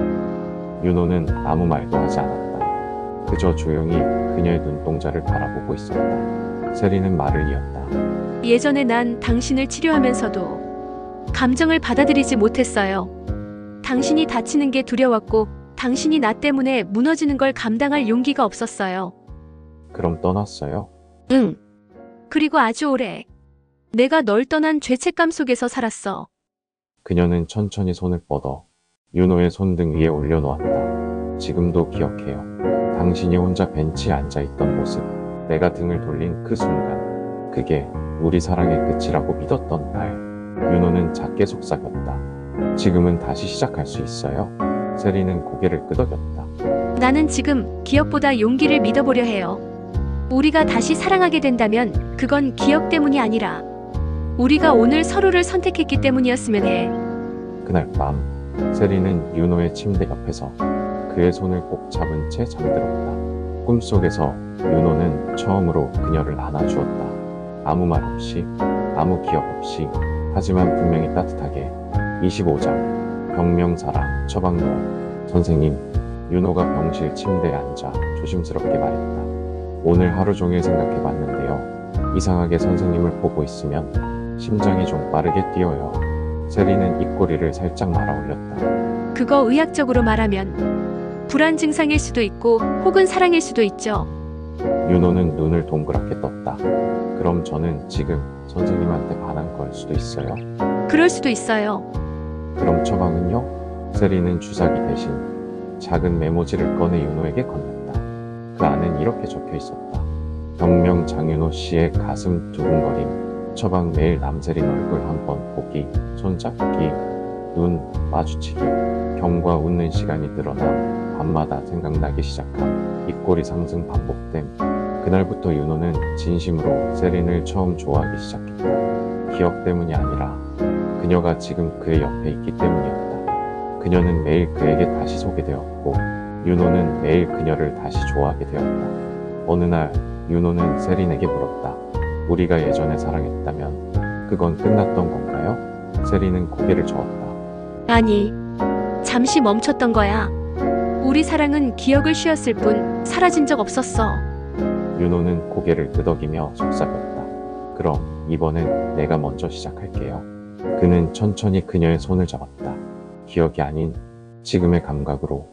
윤호는 아무 말도 하지 않았다. 그저 조용히 그녀의 눈동자를 바라보고 있었다. 세리는 말을 이었다. 예전에 난 당신을 치료하면서도 감정을 받아들이지 못했어요. 당신이 다치는 게 두려웠고 당신이 나 때문에 무너지는 걸 감당할 용기가 없었어요. 그럼 떠났어요? 응. 그리고 아주 오래 내가 널 떠난 죄책감 속에서 살았어. 그녀는 천천히 손을 뻗어 윤호의 손등 위에 올려놓았다. 지금도 기억해요. 당신이 혼자 벤치에 앉아있던 모습. 내가 등을 돌린 그 순간. 그게 우리 사랑의 끝이라고 믿었던 날. 윤호는 작게 속삭였다. 지금은 다시 시작할 수 있어요? 세리는 고개를 끄덕였다. 나는 지금 기억보다 용기를 믿어보려 해요. 우리가 다시 사랑하게 된다면 그건 기억 때문이 아니라 우리가 오늘 서로를 선택했기 때문이었으면 해. 그날 밤 세리는 윤호의 침대 옆에서 그의 손을 꼭 잡은 채 잠들었다. 꿈속에서 윤호는 처음으로 그녀를 안아주었다. 아무 말 없이, 아무 기억 없이, 하지만 분명히 따뜻하게. 25장. 병명사랑 처방노. 선생님, 윤호가 병실 침대에 앉아 조심스럽게 말했다. 오늘 하루 종일 생각해봤는데요. 이상하게 선생님을 보고 있으면 심장이 좀 빠르게 뛰어요. 세리는 입꼬리를 살짝 말아 올렸다. 그거 의학적으로 말하면 불안 증상일 수도 있고 혹은 사랑일 수도 있죠. 윤호는 눈을 동그랗게 떴다. 그럼 저는 지금 선생님한테 반한 걸 수도 있어요? 그럴 수도 있어요. 그럼 처방은요? 세리는 주사기 대신 작은 메모지를 꺼내 윤호에게 건넸다. 그 안엔 이렇게 적혀 있었다. 병명 장윤호 씨의 가슴 두근거림. 처방 매일 남세린 얼굴 한번 보기, 손잡기, 눈 마주치기. 경과 웃는 시간이 늘어나 밤마다 생각나기 시작함. 입꼬리 상승 반복됨. 그날부터 윤호는 진심으로 세린을 처음 좋아하기 시작했다. 기억 때문이 아니라 그녀가 지금 그의 옆에 있기 때문이었다. 그녀는 매일 그에게 다시 소개되었고 윤호는 매일 그녀를 다시 좋아하게 되었다. 어느 날 윤호는 세린에게 물었다. 우리가 예전에 사랑했다면 그건 끝났던 건가요? 세린은 고개를 저었다. 아니, 잠시 멈췄던 거야. 우리 사랑은 기억을 쉬었을 뿐 사라진 적 없었어. 윤호는 고개를 끄덕이며 속삭였다. 그럼 이번엔 내가 먼저 시작할게요. 그는 천천히 그녀의 손을 잡았다. 기억이 아닌 지금의 감각으로.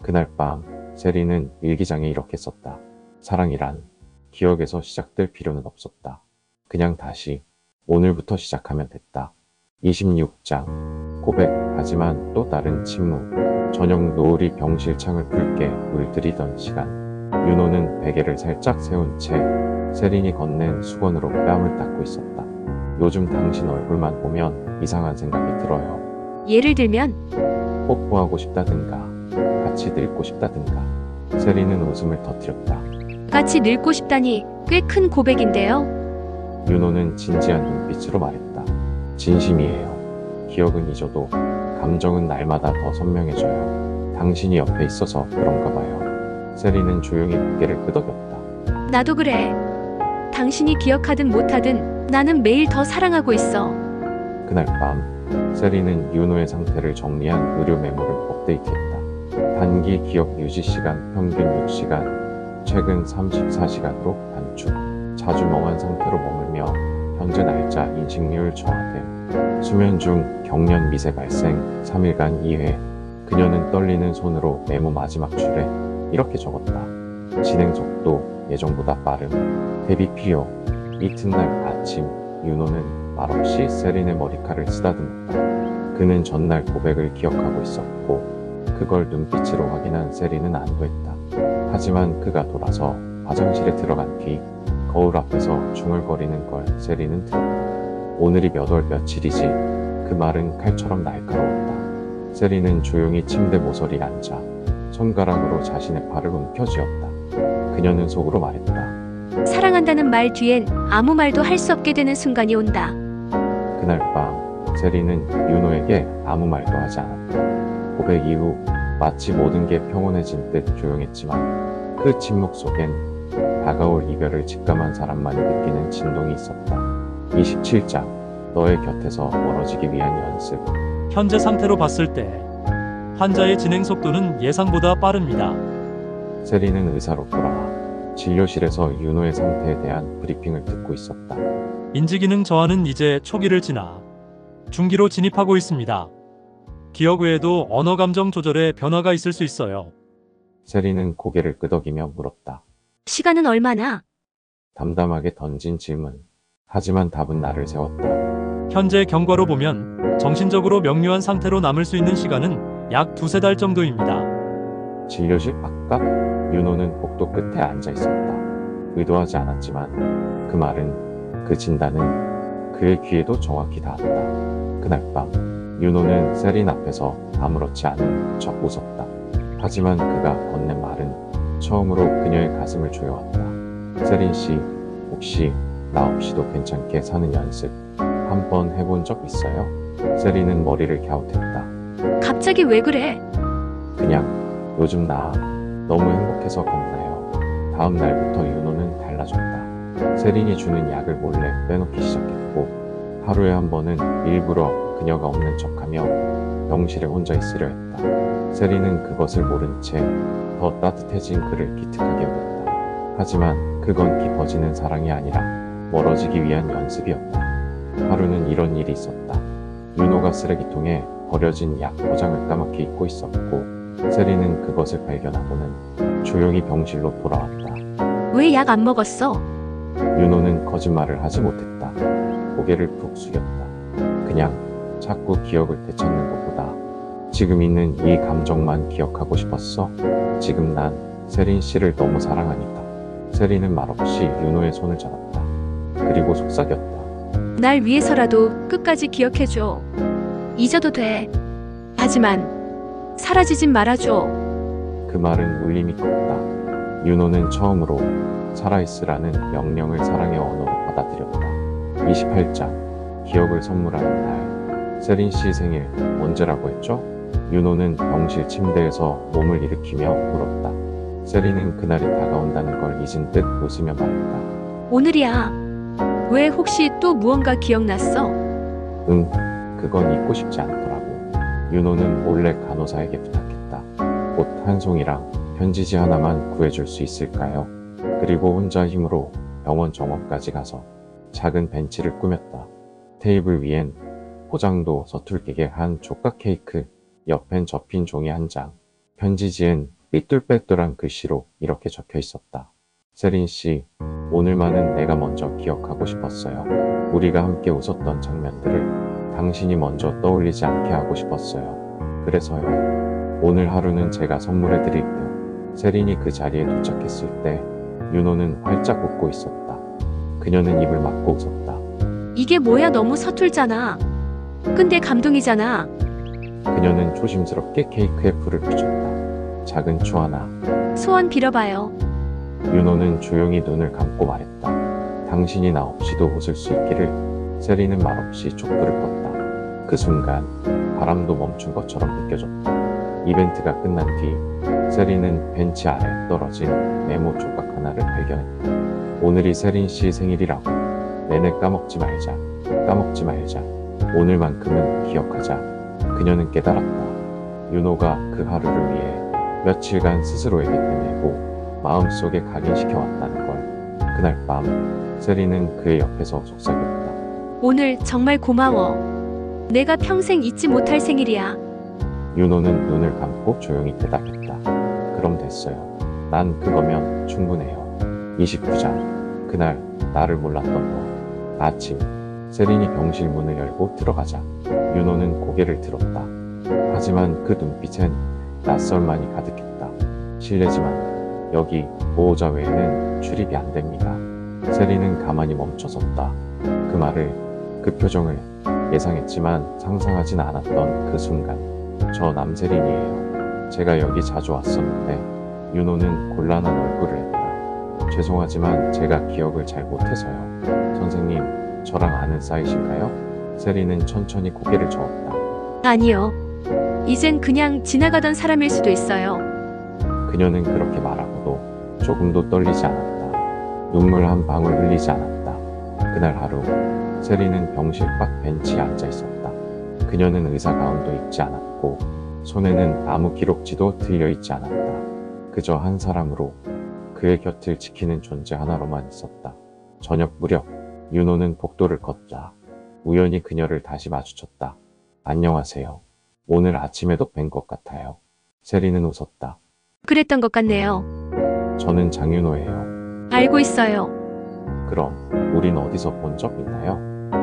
그날 밤 세리는 일기장에 이렇게 썼다. 사랑이란 기억에서 시작될 필요는 없었다. 그냥 다시 오늘부터 시작하면 됐다. 26장. 고백. 하지만 또 다른 침묵. 저녁 노을이 병실 창을 붉게 물들이던 시간. 윤호는 베개를 살짝 세운 채 세린이 건넨 수건으로 뺨을 닦고 있었다. 요즘 당신 얼굴만 보면 이상한 생각이 들어요. 예를 들면 뽀뽀하고 싶다든가 같이 늙고 싶다든가. 세린은 웃음을 터뜨렸다. 같이 늙고 싶다니 꽤 큰 고백인데요. 윤호는 진지한 눈빛으로 말했다. 진심이에요. 기억은 잊어도 감정은 날마다 더 선명해져요. 당신이 옆에 있어서 그런가 봐요. 세린은 조용히 고개를 끄덕였다. 나도 그래. 당신이 기억하든 못하든 나는 매일 더 사랑하고 있어. 그날 밤 세린은 윤호의 상태를 정리한 의료 메모를 업데이트했다. 단기 기억 유지 시간 평균 6시간, 최근 34시간으로 단축. 자주 멍한 상태로 머물며 현재 날짜 인식률 저하됨. 수면 중 경련 미세 발생 3일간 2회. 그녀는 떨리는 손으로 메모 마지막 줄에 이렇게 적었다. 진행 속도 예정보다 빠름. 대비 필요. 이튿날 아침 윤호는 말없이 세린의 머리카락을 쓰다듬었다. 그는 전날 고백을 기억하고 있었고 그걸 눈빛으로 확인한 세리는 안도했다. 하지만 그가 돌아서 화장실에 들어간 뒤 거울 앞에서 중얼거리는 걸 세리는 들었다. 오늘이 몇 월 며칠이지? 그 말은 칼처럼 날카로웠다. 세리는 조용히 침대 모서리에 앉아 손가락으로 자신의 팔을 움켜쥐었다. 그녀는 속으로 말했다. 사랑한다는 말 뒤엔 아무 말도 할 수 없게 되는 순간이 온다. 그날 밤 세리는 윤호에게 아무 말도 하지 않았다. 고백 이후 마치 모든 게 평온해진 듯 조용했지만 그 침묵 속엔 다가올 이별을 직감한 사람만이 느끼는 진동이 있었다. 27장 너의 곁에서 멀어지기 위한 연습. 현재 상태로 봤을 때 환자의 진행 속도는 예상보다 빠릅니다. 세리는 의사로 돌아와 진료실에서 윤호의 상태에 대한 브리핑을 듣고 있었다. 인지기능 저하는 이제 초기를 지나 중기로 진입하고 있습니다. 기억 외에도 언어 감정 조절에 변화가 있을 수 있어요. 세리는 고개를 끄덕이며 물었다. 시간은 얼마나? 담담하게 던진 질문. 하지만 답은 나를 세웠다. 현재 경과로 보면 정신적으로 명료한 상태로 남을 수 있는 시간은 약 2-3달 정도입니다. 진료실 바깥 윤호는 복도 끝에 앉아 있었다. 의도하지 않았지만 그 말은, 그 진단은 그의 귀에도 정확히 닿았다. 그날 밤 윤호는 세린 앞에서 아무렇지 않은 척 웃었다. 하지만 그가 건넨 말은 처음으로 그녀의 가슴을 조여왔다. 세린 씨, 혹시 나 없이도 괜찮게 사는 연습 한번 해본 적 있어요? 세린은 머리를 갸웃했다. 갑자기 왜 그래? 그냥 요즘 나 너무 행복해서 겁나요. 다음 날부터 윤호는 달라졌다. 세린이 주는 약을 몰래 빼놓기 시작했고 하루에 한 번은 일부러 그녀가 없는 척하며 병실에 혼자 있으려 했다. 세린은 그것을 모른 채 더 따뜻해진 그를 기특하게 여겼다. 하지만 그건 깊어지는 사랑이 아니라 멀어지기 위한 연습이었다. 하루는 이런 일이 있었다. 윤호가 쓰레기통에 버려진 약 포장을 까맣게 잊고 있었고 세린은 그것을 발견하고는 조용히 병실로 돌아왔다. 왜 약 안 먹었어? 윤호는 거짓말을 하지 못했다. 고개를 푹 숙였다. 그냥 자꾸 기억을 되찾는 것보다 지금 있는 이 감정만 기억하고 싶었어. 지금 난 세린 씨를 너무 사랑하니까. 세린은 말없이 윤호의 손을 잡았다. 그리고 속삭였다. 날 위해서라도 끝까지 기억해줘. 잊어도 돼. 하지만 사라지진 말아줘. 그 말은 울림이 컸다. 윤호는 처음으로 살아있으라는 명령을 사랑의 언어로 받아들였다. 28장 기억을 선물하는 날. 세린 씨 생일 언제라고 했죠? 윤호는 병실 침대에서 몸을 일으키며 물었다. 세린은 그날이 다가온다는 걸 잊은 듯 웃으며 말했다. 오늘이야. 왜 혹시 또 무언가 기억났어? 응, 그건 잊고 싶지 않더라고. 윤호는 몰래 간호사에게 부탁했다. 옷 한 송이랑 편지지 하나만 구해줄 수 있을까요? 그리고 혼자 힘으로 병원 정원까지 가서 작은 벤치를 꾸몄다. 테이블 위엔 포장도 서툴게 한 조각 케이크, 옆엔 접힌 종이 한 장, 편지지엔 삐뚤빼뚤한 글씨로 이렇게 적혀 있었다. 세린 씨, 오늘만은 내가 먼저 기억하고 싶었어요. 우리가 함께 웃었던 장면들을 당신이 먼저 떠올리지 않게 하고 싶었어요. 그래서요. 오늘 하루는 제가 선물해 드릴게요. 세린이 그 자리에 도착했을 때 윤호는 활짝 웃고 있었다. 그녀는 입을 막고 웃었다. 이게 뭐야, 너무 서툴잖아. 근데 감동이잖아. 그녀는 조심스럽게 케이크에 불을 붙였다. 작은 추 하나. 소원 빌어봐요. 윤호는 조용히 눈을 감고 말했다. 당신이 나 없이도 웃을 수 있기를. 세린은 말없이 촛불을 껐다. 그 순간 바람도 멈춘 것처럼 느껴졌다. 이벤트가 끝난 뒤 세린은 벤치 아래 떨어진 메모 조각 하나를 발견했다. 오늘이 세린 씨 생일이라고. 내내 까먹지 말자. 까먹지 말자. 오늘만큼은 기억하자. 그녀는 깨달았다. 윤호가 그 하루를 위해 며칠간 스스로에게 되뇌고 마음속에 각인시켜왔다는 걸. 그날 밤 세린은 그의 옆에서 속삭였다. 오늘 정말 고마워. 내가 평생 잊지 못할 생일이야. 윤호는 눈을 감고 조용히 대답했다. 그럼 됐어요. 난 그거면 충분해요. 29장 그날 나를 몰랐던 너. 아침 세린이 병실 문을 열고 들어가자 윤호는 고개를 들었다. 하지만 그 눈빛엔 낯설만이 가득했다. 실례지만 여기 보호자 외에는 출입이 안 됩니다. 세리는 가만히 멈춰섰다. 그 말을, 그 표정을 예상했지만 상상하진 않았던 그 순간. 저 남세린이에요. 제가 여기 자주 왔었는데. 윤호는 곤란한 얼굴을 했다. 죄송하지만 제가 기억을 잘 못해서요. 선생님, 저랑 아는 사이신가요? 세리는 천천히 고개를 저었다. 아니요. 이젠 그냥 지나가던 사람일 수도 있어요. 그녀는 그렇게 말하고도 조금도 떨리지 않았다. 눈물 한 방울 흘리지 않았다. 그날 하루, 세리는 병실 밖 벤치에 앉아 있었다. 그녀는 의사 가운도 입지 않았고 손에는 아무 기록지도 들려 있지 않았다. 그저 한 사람으로 그의 곁을 지키는 존재 하나로만 있었다. 저녁 무렵 윤호는 복도를 걷자 우연히 그녀를 다시 마주쳤다. 안녕하세요. 오늘 아침에도 뵌 것 같아요. 세리는 웃었다. 그랬던 것 같네요. 저는 장윤호예요. 알고 있어요. 그럼 우린 어디서 본 적 있나요?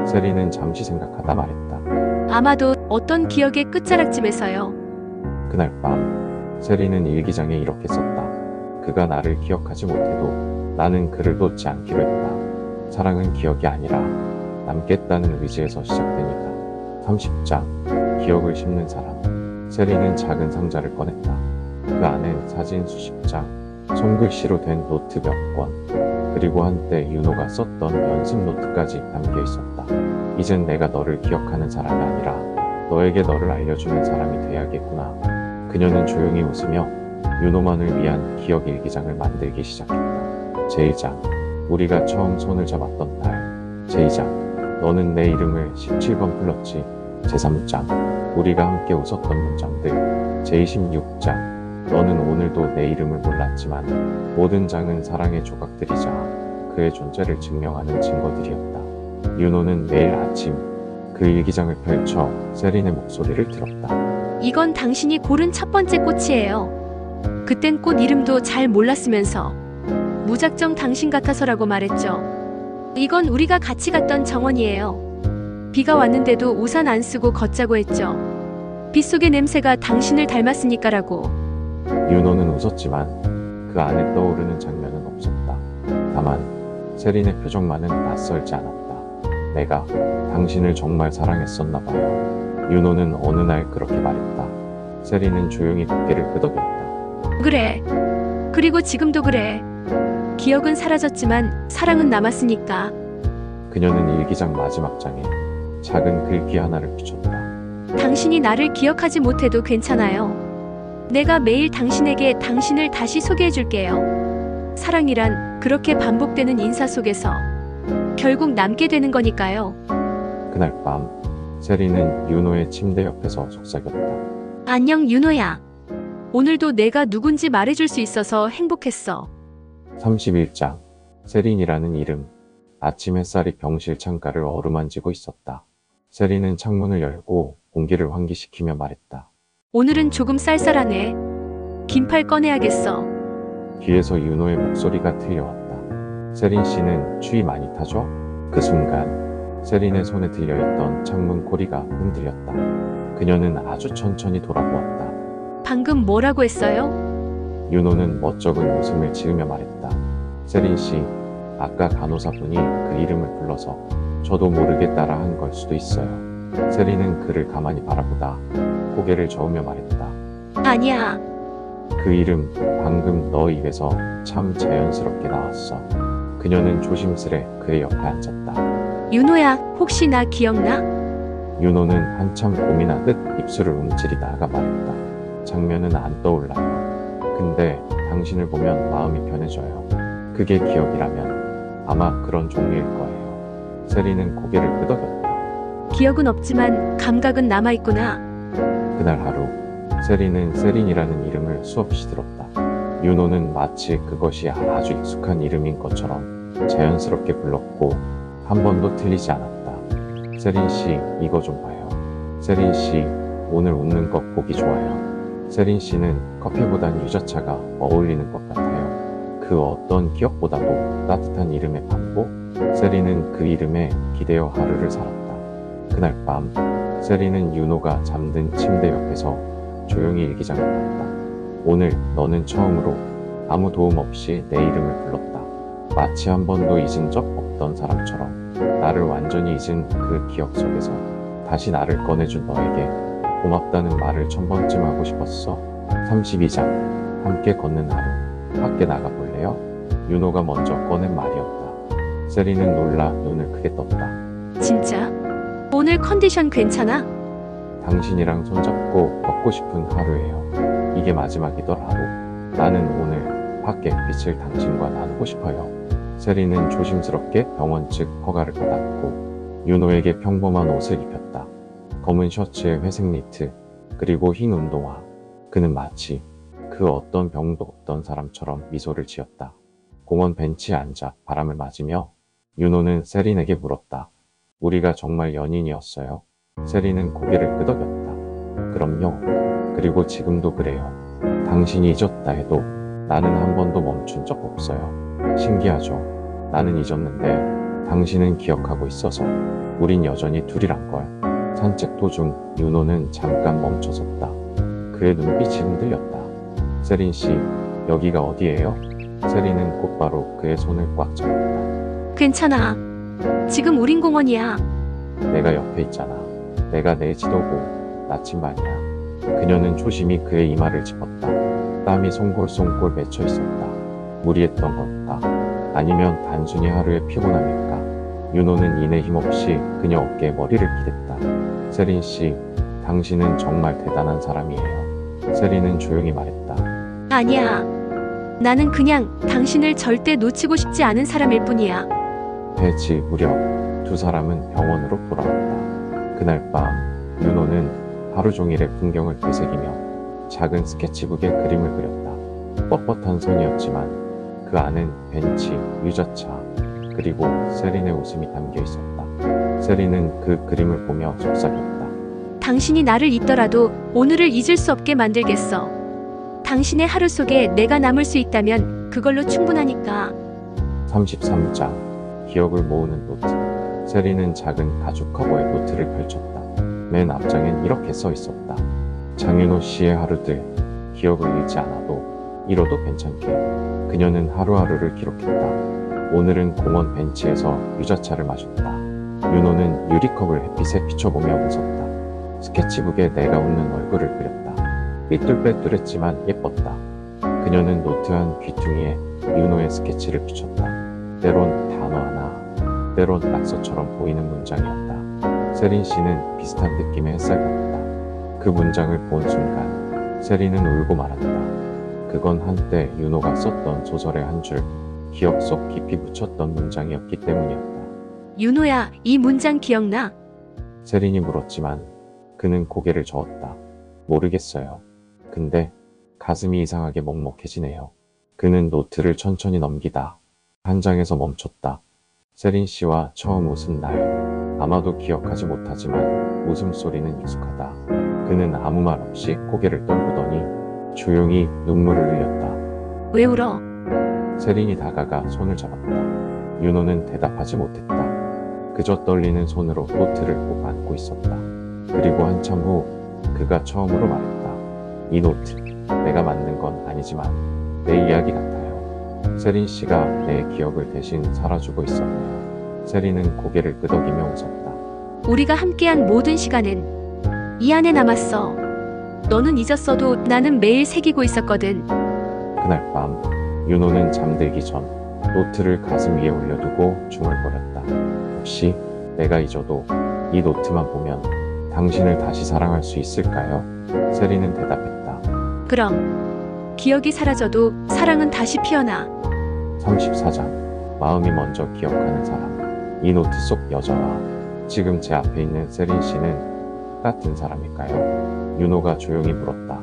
세리는 잠시 생각하다 말했다. 아마도 어떤 기억의 끝자락쯤에서요. 그날 밤 세리는 일기장에 이렇게 썼다. 그가 나를 기억하지 못해도 나는 그를 놓지 않기로 했다. 사랑은 기억이 아니라 남겠다는 의지에서 시작되니까. 30장 기억을 심는 사람. 세리는 작은 상자를 꺼냈다. 그 안엔 사진 수십 장, 손글씨로 된 노트 몇 권, 그리고 한때 윤호가 썼던 연습 노트까지 담겨 있었다. 이젠 내가 너를 기억하는 사람이 아니라 너에게 너를 알려주는 사람이 돼야겠구나. 그녀는 조용히 웃으며 윤호만을 위한 기억 일기장을 만들기 시작했다. 제1장, 우리가 처음 손을 잡았던 날. 제2장, 너는 내 이름을 17번 불렀지. 제3장, 우리가 함께 웃었던 문장들. 제26장, 너는 오늘도 내 이름을 몰랐지만 모든 장은 사랑의 조각들이자 그의 존재를 증명하는 증거들이었다. 윤호는 매일 아침 그 일기장을 펼쳐 세린의 목소리를 들었다. 이건 당신이 고른 첫 번째 꽃이에요. 그땐 꽃 이름도 잘 몰랐으면서 무작정 당신 같아서라고 말했죠. 이건 우리가 같이 갔던 정원이에요. 비가 왔는데도 우산 안 쓰고 걷자고 했죠. 빗속의 냄새가 당신을 닮았으니까라고. 윤호는 웃었지만 그 안에 떠오르는 장면은 없었다. 다만 세린의 표정만은 낯설지 않았다. 내가 당신을 정말 사랑했었나 봐요. 윤호는 어느 날 그렇게 말했다. 세린은 조용히 고개를 끄덕였다. 그래. 그리고 지금도 그래. 기억은 사라졌지만 사랑은 남았으니까. 그녀는 일기장 마지막 장에 작은 글귀 하나를 붙였다. 당신이 나를 기억하지 못해도 괜찮아요. 내가 매일 당신에게 당신을 다시 소개해줄게요. 사랑이란 그렇게 반복되는 인사 속에서 결국 남게 되는 거니까요. 그날 밤 세린은 윤호의 침대 옆에서 속삭였다. 안녕 윤호야. 오늘도 내가 누군지 말해줄 수 있어서 행복했어. 31장 세린이라는 이름. 아침 햇살이 병실 창가를 어루만지고 있었다. 세린은 창문을 열고 공기를 환기시키며 말했다. 오늘은 조금 쌀쌀하네. 긴팔 꺼내야겠어. 뒤에서 윤호의 목소리가 들려왔다. 세린 씨는 추위 많이 타죠? 그 순간 세린의 손에 들려있던 창문 고리가 흔들렸다. 그녀는 아주 천천히 돌아보았다. 방금 뭐라고 했어요? 윤호는 멋쩍은 웃음을 지으며 말했다. 세린 씨, 아까 간호사분이 그 이름을 불러서 저도 모르게 따라 한 걸 수도 있어요. 세린은 그를 가만히 바라보다 고개를 저으며 말했다. 아니야. 그 이름 방금 너 입에서 참 자연스럽게 나왔어. 그녀는 조심스레 그의 옆에 앉았다. 윤호야, 혹시 나 기억나? 윤호는 한참 고민하듯 입술을 움츠리다가 말했다. 장면은 안 떠올라요. 근데 당신을 보면 마음이 편해져요. 그게 기억이라면 아마 그런 종류일 거예요. 세린은 고개를 끄덕였다. 기억은 없지만 감각은 남아있구나. 그날 하루 세린은 세린이라는 이름을 수없이 들었다. 윤호는 마치 그것이 아주 익숙한 이름인 것처럼 자연스럽게 불렀고 한 번도 틀리지 않았다. 세린 씨, 이거 좀 봐요. 세린 씨, 오늘 웃는 것 보기 좋아요. 세린 씨는 커피보단 유자차가 어울리는 것 같아요. 그 어떤 기억보다도 따뜻한 이름의 반복. 세린은 그 이름에 기대어 하루를 살았다. 그날 밤 세린은 윤호가 잠든 침대 옆에서 조용히 일기장을 봤다. 오늘 너는 처음으로 아무 도움 없이 내 이름을 불렀다. 마치 한 번도 잊은 적 없던 사람처럼 나를 완전히 잊은 그 기억 속에서 다시 나를 꺼내준 너에게 고맙다는 말을 1000번쯤 하고 싶었어. 32장 함께 걷는 하루. 밖에 나가볼래요? 윤호가 먼저 꺼낸 말이었다. 세리는 놀라 눈을 크게 떴다. 진짜? 오늘 컨디션 괜찮아? 당신이랑 손잡고 걷고 싶은 하루예요. 이게 마지막이더라도 나는 오늘 밖의 빛을 당신과 나누고 싶어요. 세리는 조심스럽게 병원 측 허가를 받았고 윤호에게 평범한 옷을 입혔다. 검은 셔츠에 회색 니트 그리고 흰 운동화. 그는 마치 그 어떤 병도 없던 사람처럼 미소를 지었다. 공원 벤치에 앉아 바람을 맞으며 윤호는 세린에게 물었다. 우리가 정말 연인이었어요? 세린은 고개를 끄덕였다. 그럼요. 그리고 지금도 그래요. 당신이 잊었다 해도 나는 한 번도 멈춘 적 없어요. 신기하죠? 나는 잊었는데 당신은 기억하고 있어서 우린 여전히 둘이란걸. 산책 도중 윤호는 잠깐 멈춰섰다. 그의 눈빛이 흔들렸다. 세린 씨, 여기가 어디예요? 세린은 곧바로 그의 손을 꽉 잡았다. 괜찮아. 지금 우린 공원이야. 내가 옆에 있잖아. 내가 내 지도고 나침반이야. 그녀는 조심히 그의 이마를 짚었다. 땀이 송골송골 맺혀 있었다. 무리했던 걸까? 아니면 단순히 하루의 피곤함일까? 윤호는 이내 힘없이 그녀 어깨에 머리를 기댔다. 세린 씨, 당신은 정말 대단한 사람이에요. 세린은 조용히 말했다. 아니야. 나는 그냥 당신을 절대 놓치고 싶지 않은 사람일 뿐이야. 해지 무렵 두 사람은 병원으로 돌아왔다. 그날 밤 윤호는 하루 종일의 풍경을 되새기며 작은 스케치북에 그림을 그렸다. 뻣뻣한 손이었지만 그 안엔 벤치, 유자차, 그리고 세린의 웃음이 담겨 있었다. 세린은 그 그림을 보며 속삭였다. 당신이 나를 잊더라도 오늘을 잊을 수 없게 만들겠어. 당신의 하루 속에 내가 남을 수 있다면 그걸로 충분하니까. 33장 기억을 모으는 노트. 세린은 작은 가죽 커버의 노트를 펼쳤다. 맨 앞장엔 이렇게 써 있었다. 장윤호 씨의 하루들, 기억을 잃지 않아도 잃어도 괜찮게. 그녀는 하루하루를 기록했다. 오늘은 공원 벤치에서 유자차를 마셨다. 윤호는 유리컵을 햇빛에 비춰보며 웃었다. 스케치북에 내가 웃는 얼굴을 그렸다. 삐뚤빼뚤했지만 예뻤다. 그녀는 노트 한 귀퉁이에 윤호의 스케치를 비췄다. 때론 단어 하나, 때론 낙서처럼 보이는 문장이었다. 세린 씨는 비슷한 느낌의 햇살 같다. 그 문장을 본 순간 세린은 울고 말았다. 그건 한때 윤호가 썼던 소설의 한 줄, 기억 속 깊이 묻혔던 문장이었기 때문이었다. 윤호야, 이 문장 기억나? 세린이 물었지만 그는 고개를 저었다. 모르겠어요. 근데 가슴이 이상하게 먹먹해지네요. 그는 노트를 천천히 넘기다 한 장에서 멈췄다. 세린 씨와 처음 웃은 날. 아마도 기억하지 못하지만 웃음소리는 익숙하다. 그는 아무 말 없이 고개를 떨구더니 조용히 눈물을 흘렸다. 왜 울어? 세린이 다가가 손을 잡았다. 윤호는 대답하지 못했다. 그저 떨리는 손으로 노트를 꼭 안고 있었다. 그리고 한참 후 그가 처음으로 말했다. 이 노트, 내가 만든 건 아니지만 내 이야기 같아요. 세린 씨가 내 기억을 대신 살아주고 있었네요. 세린은 고개를 끄덕이며 웃었다. 우리가 함께한 모든 시간은 이 안에 남았어. 너는 잊었어도 나는 매일 새기고 있었거든. 그날 밤 윤호는 잠들기 전 노트를 가슴 위에 올려두고 중얼거렸다. 혹시 내가 잊어도 이 노트만 보면 당신을 다시 사랑할 수 있을까요? 세린은 대답했다. 그럼 기억이 사라져도 사랑은 다시 피어나. 34장 마음이 먼저 기억하는 사람. 이 노트 속 여자와 지금 제 앞에 있는 세린 씨는 같은 사람일까요? 윤호가 조용히 물었다.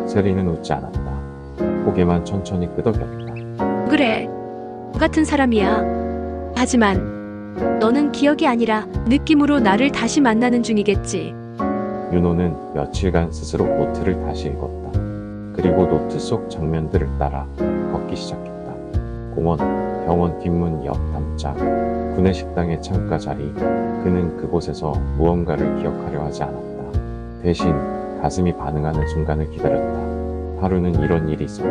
세린은 웃지 않았다. 고개만 천천히 끄덕였다. 그래, 같은 사람이야. 하지만 너는 기억이 아니라 느낌으로 나를 다시 만나는 중이겠지. 윤호는 며칠간 스스로 노트를 다시 읽었다. 그리고 노트 속 장면들을 따라 걷기 시작했다. 공원, 병원 뒷문 옆 담장, 구내식당의 창가 자리. 그는 그곳에서 무언가를 기억하려 하지 않았다. 대신 가슴이 반응하는 순간을 기다렸다. 하루는 이런 일이 있었다.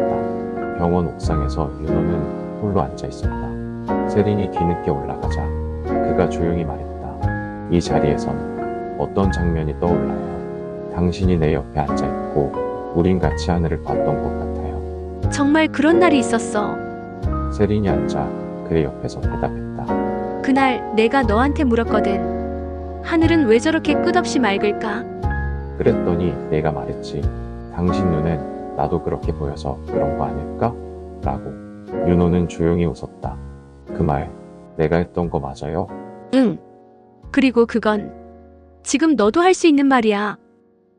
병원 옥상에서 윤호는 홀로 앉아 있었다. 세린이 뒤늦게 올라가자 그가 조용히 말했다. 이 자리에선 어떤 장면이 떠올라요. 당신이 내 옆에 앉아 있고 우린 같이 하늘을 봤던 것 같아요. 정말 그런 날이 있었어. 세린이 앉아 그의 옆에서 대답했다. 그날 내가 너한테 물었거든. 하늘은 왜 저렇게 끝없이 맑을까? 그랬더니 내가 말했지. 당신 눈엔 나도 그렇게 보여서 그런 거 아닐까? 라고. 윤호는 조용히 웃었다. 그 말 내가 했던 거 맞아요? 응. 그리고 그건 지금 너도 할 수 있는 말이야.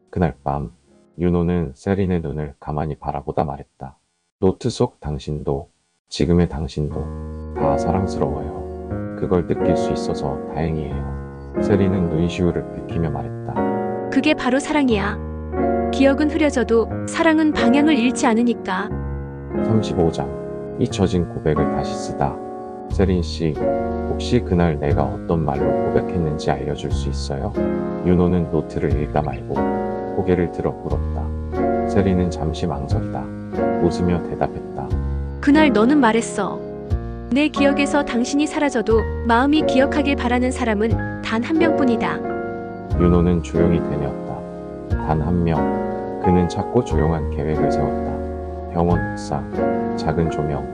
그날 밤 윤호는 세린의 눈을 가만히 바라보다 말했다. 노트 속 당신도 지금의 당신도 다 사랑스러워요. 그걸 느낄 수 있어서 다행이에요. 세린은 눈시울을 붉히며 말했다. 그게 바로 사랑이야. 기억은 흐려져도 사랑은 방향을 잃지 않으니까. 35장 잊혀진 고백을 다시 쓰다. 세린 씨, 혹시 그날 내가 어떤 말로 고백했는지 알려줄 수 있어요? 윤호는 노트를 읽다 말고 고개를 들어 물었다. 세린은 잠시 망설이다. 웃으며 대답했다. 그날 너는 말했어. 내 기억에서 당신이 사라져도 마음이 기억하길 바라는 사람은 단 한 명뿐이다. 윤호는 조용히 되뇌었다. 단 한 명. 그는 작고 조용한 계획을 세웠다. 병원 옥상, 작은 조명,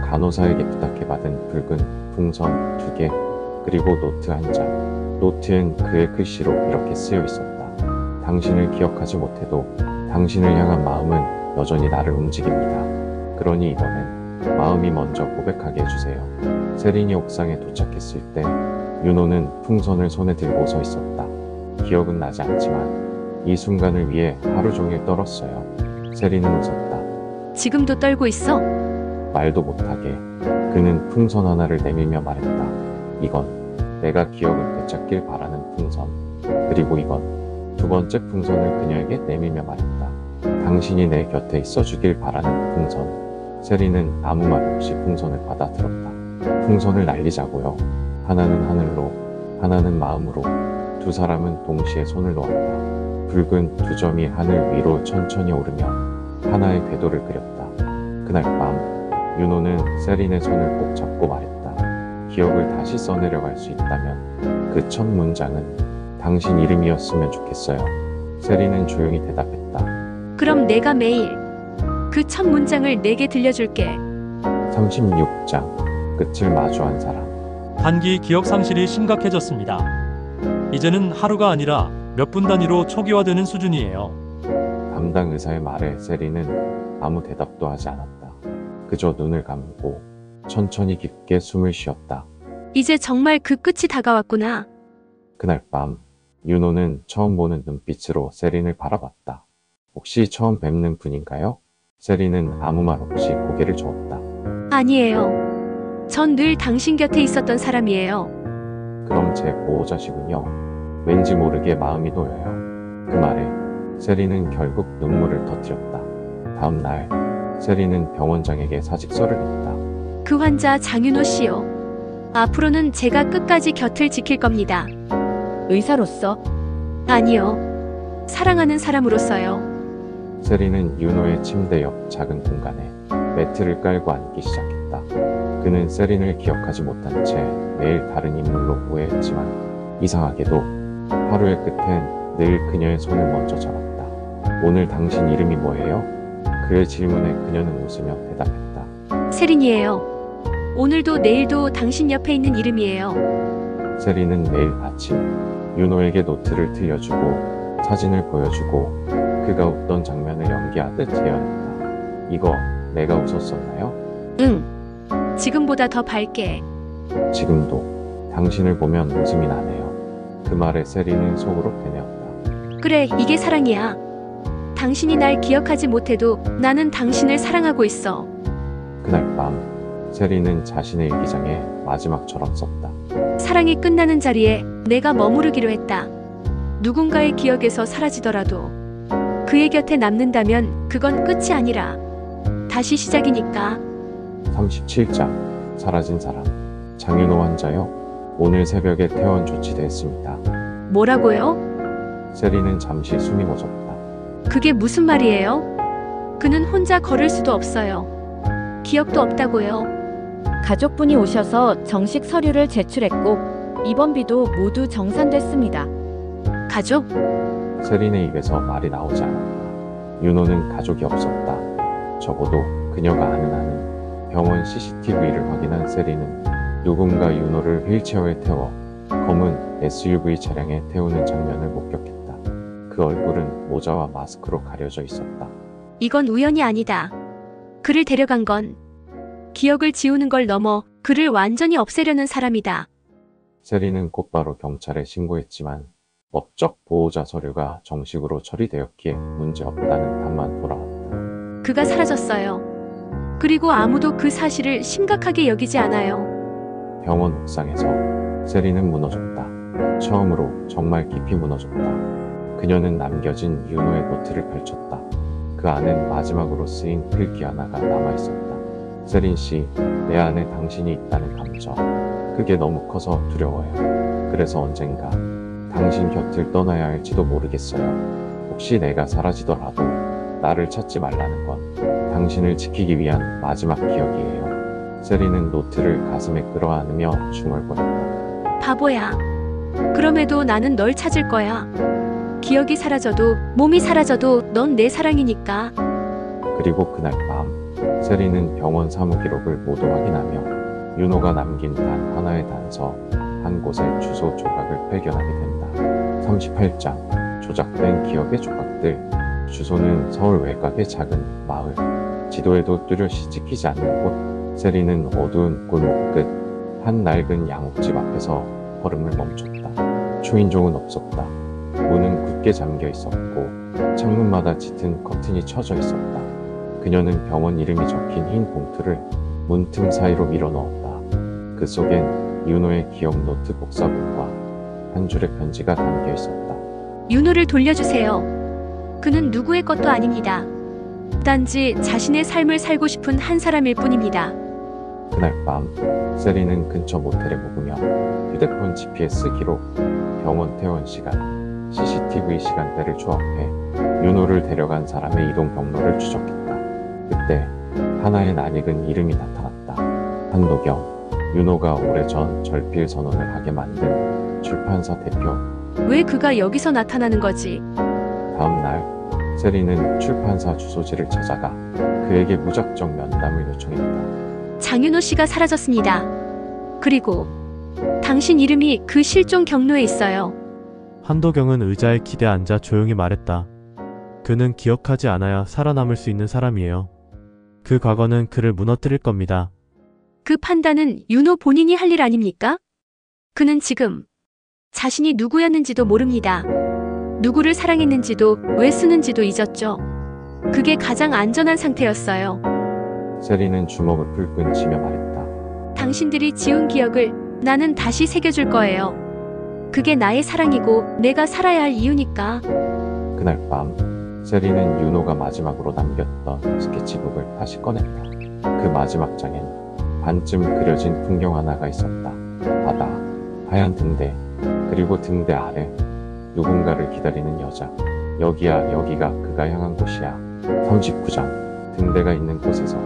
간호사에게 부탁해받은 붉은 풍선 2개, 그리고 노트 한 장. 노트엔 그의 글씨로 이렇게 쓰여 있었다. 당신을 기억하지 못해도 당신을 향한 마음은 여전히 나를 움직입니다. 그러니 이번엔 마음이 먼저 고백하게 해주세요. 세린이 옥상에 도착했을 때 윤호는 풍선을 손에 들고 서 있었다. 기억은 나지 않지만 이 순간을 위해 하루 종일 떨었어요. 세린은 웃었다. 지금도 떨고 있어? 말도 못하게 그는 풍선 하나를 내밀며 말했다. 이건 내가 기억을 되찾길 바라는 풍선. 그리고 이건 두 번째 풍선을 그녀에게 내밀며 말했다. 당신이 내 곁에 있어주길 바라는 풍선. 세린은 아무 말 없이 풍선을 받아들었다. 풍선을 날리자고요. 하나는 하늘로, 하나는 마음으로. 두 사람은 동시에 손을 놓았다. 붉은 두 점이 하늘 위로 천천히 오르며 하나의 궤도를 그렸다. 그날 밤 윤호는 세린의 손을 꼭 잡고 말했다. 기억을 다시 써내려갈 수 있다면 그 첫 문장은 당신 이름이었으면 좋겠어요. 세린은 조용히 대답했다. 그럼 내가 매일 그 첫 문장을 내게 들려줄게. 36장 끝을 마주한 사람. 단기 기억 상실이 심각해졌습니다. 이제는 하루가 아니라 몇 분 단위로 초기화되는 수준이에요. 담당 의사의 말에 세린은 아무 대답도 하지 않았다. 그저 눈을 감고 천천히 깊게 숨을 쉬었다. 이제 정말 그 끝이 다가왔구나. 그날 밤 윤호는 처음 보는 눈빛으로 세린을 바라봤다. 혹시 처음 뵙는 분인가요? 세린은 아무 말 없이 고개를 저었다. 아니에요. 전 늘 당신 곁에 있었던 사람이에요. 그럼 제 보호자시군요. 왠지 모르게 마음이 놓여요. 그 말에 세린은 결국 눈물을 터뜨렸다. 다음 날 세린은 병원장에게 사직서를 냈다. 그 환자 장윤호 씨요. 앞으로는 제가 끝까지 곁을 지킬 겁니다. 의사로서 아니요. 사랑하는 사람으로서요. 세린은 윤호의 침대 옆 작은 공간에 매트를 깔고 앉기 시작했다. 그는 세린을 기억하지 못한 채 매일 다른 인물로 오해했지만 이상하게도 하루의 끝엔 늘 그녀의 손을 먼저 잡았다. 오늘 당신 이름이 뭐예요? 그의 질문에 그녀는 웃으며 대답했다. 세린이에요. 오늘도 내일도 당신 옆에 있는 이름이에요. 세린은 매일 아침 윤호에게 노트를 들려주고 사진을 보여주고 그가 웃던 장면을 연기하듯 재현했다. 이거 내가 웃었었나요? 응. 지금보다 더 밝게. 지금도 당신을 보면 웃음이 나네요. 그 말에 세린은 속으로 되뇌었다. 그래, 이게 사랑이야. 당신이 날 기억하지 못해도 나는 당신을 사랑하고 있어. 그날 밤 세린은 자신의 일기장에 마지막처럼 썼다. 사랑이 끝나는 자리에 내가 머무르기로 했다. 누군가의 기억에서 사라지더라도 그의 곁에 남는다면 그건 끝이 아니라 다시 시작이니까. 37장 사라진 사람. 장윤호 환자요. 오늘 새벽에 퇴원 조치됐습니다. 뭐라고요? 세린은 잠시 숨이 멎었다. 그게 무슨 말이에요? 그는 혼자 걸을 수도 없어요. 기억도 없다고요. 가족분이 오셔서 정식 서류를 제출했고 입원비도 모두 정산됐습니다. 가족? 세린의 입에서 말이 나오지 않았다. 윤호는 가족이 없었다. 적어도 그녀가 아는 한은 병원 CCTV를 확인한 세린은 누군가 윤호를 휠체어에 태워 검은 SUV 차량에 태우는 장면을 목격했다. 그 얼굴은 모자와 마스크로 가려져 있었다. 이건 우연이 아니다. 그를 데려간 건 기억을 지우는 걸 넘어 그를 완전히 없애려는 사람이다. 세린은 곧바로 경찰에 신고했지만 법적 보호자 서류가 정식으로 처리되었기에 문제없다는 답만 돌아왔다. 그가 사라졌어요. 그리고 아무도 그 사실을 심각하게 여기지 않아요. 병원 옥상에서 세린은 무너졌다. 처음으로 정말 깊이 무너졌다. 그녀는 남겨진 윤호의 노트를 펼쳤다. 그 안엔 마지막으로 쓰인 글귀 하나가 남아있었다. 세린 씨, 내 안에 당신이 있다는 감정. 그게 너무 커서 두려워요. 그래서 언젠가 당신 곁을 떠나야 할지도 모르겠어요. 혹시 내가 사라지더라도 나를 찾지 말라는 건 당신을 지키기 위한 마지막 기억이에요. 세린은 노트를 가슴에 끌어안으며 중얼거렸다. 바보야. 그럼에도 나는 널 찾을 거야. 기억이 사라져도 몸이 사라져도 넌 내 사랑이니까. 그리고 그날 밤 세린은 병원 사무 기록을 모두 확인하며 윤호가 남긴 단 하나의 단서 한 곳의 주소 조각을 발견하게 된다. 38장 조작된 기억의 조각들. 주소는 서울 외곽의 작은 마을. 지도에도 뚜렷이 찍히지 않는 곳. 세린은 어두운 골목 끝 한 낡은 양옥집 앞에서 걸음을 멈췄다. 초인종은 없었다. 문은 굳게 잠겨 있었고 창문마다 짙은 커튼이 쳐져 있었다. 그녀는 병원 이름이 적힌 흰 봉투를 문틈 사이로 밀어 넣었다. 그 속엔 윤호의 기억 노트 복사본과 한 줄의 편지가 담겨 있었다. 윤호를 돌려주세요. 그는 누구의 것도 아닙니다. 단지 자신의 삶을 살고 싶은 한 사람일 뿐입니다. 그날 밤 세린은 근처 모텔에 묵으며 휴대폰 GPS 기록, 병원 퇴원 시간, CCTV 시간대를 조합해 윤호를 데려간 사람의 이동 경로를 추적했다. 그때 하나의 낯익은 이름이 나타났다. 한도경. 윤호가 오래전 절필 선언을 하게 만든 출판사 대표. 왜 그가 여기서 나타나는 거지? 다음 날 세린은 출판사 주소지를 찾아가 그에게 무작정 면담을 요청했다. 장윤호 씨가 사라졌습니다. 그리고 당신 이름이 그 실종 경로에 있어요. 한도경은 의자에 기대 앉아 조용히 말했다. 그는 기억하지 않아야 살아남을 수 있는 사람이에요. 그 과거는 그를 무너뜨릴 겁니다. 그 판단은 윤호 본인이 할 일 아닙니까? 그는 지금 자신이 누구였는지도 모릅니다. 누구를 사랑했는지도 왜 쓰는지도 잊었죠. 그게 가장 안전한 상태였어요. 세린은 주먹을 불끈 쥐며 말했다. 당신들이 지운 기억을 나는 다시 새겨줄 거예요. 그게 나의 사랑이고 내가 살아야 할 이유니까. 그날 밤 세린은 윤호가 마지막으로 남겼던 스케치북을 다시 꺼냈다. 그 마지막 장엔 반쯤 그려진 풍경 하나가 있었다. 바다, 하얀 등대, 그리고 등대 아래 누군가를 기다리는 여자. 여기야, 여기가 그가 향한 곳이야. 39장 등대가 있는 곳에서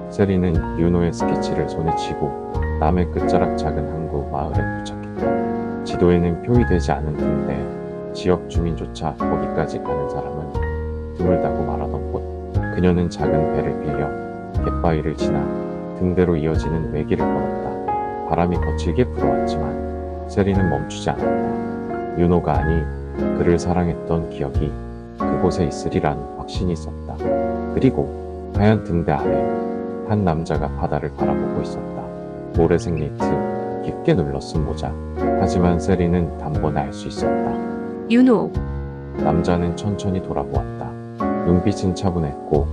세린은 윤호의 스케치를 손에 쥐고 남의 끝자락 작은 항구 마을에 도착했다. 지도에는 표기되지 않은 등대, 지역 주민조차 거기까지 가는 사람은 드물다고 말하던 곳. 그녀는 작은 배를 빌려 갯바위를 지나 등대로 이어지는 외길을 걸었다. 바람이 거칠게 불어왔지만 세린은 멈추지 않았다. 윤호가 아니 그를 사랑했던 기억이 그곳에 있으리란 확신이 있었다. 그리고 하얀 등대 아래 한 남자가 바다를 바라보고 있었다. 모래색 니트, 깊게 눌러쓴 모자. 하지만 세린은 단번에 알 수 있었다. 윤호. 남자는 천천히 돌아보았다. 눈빛은 차분했고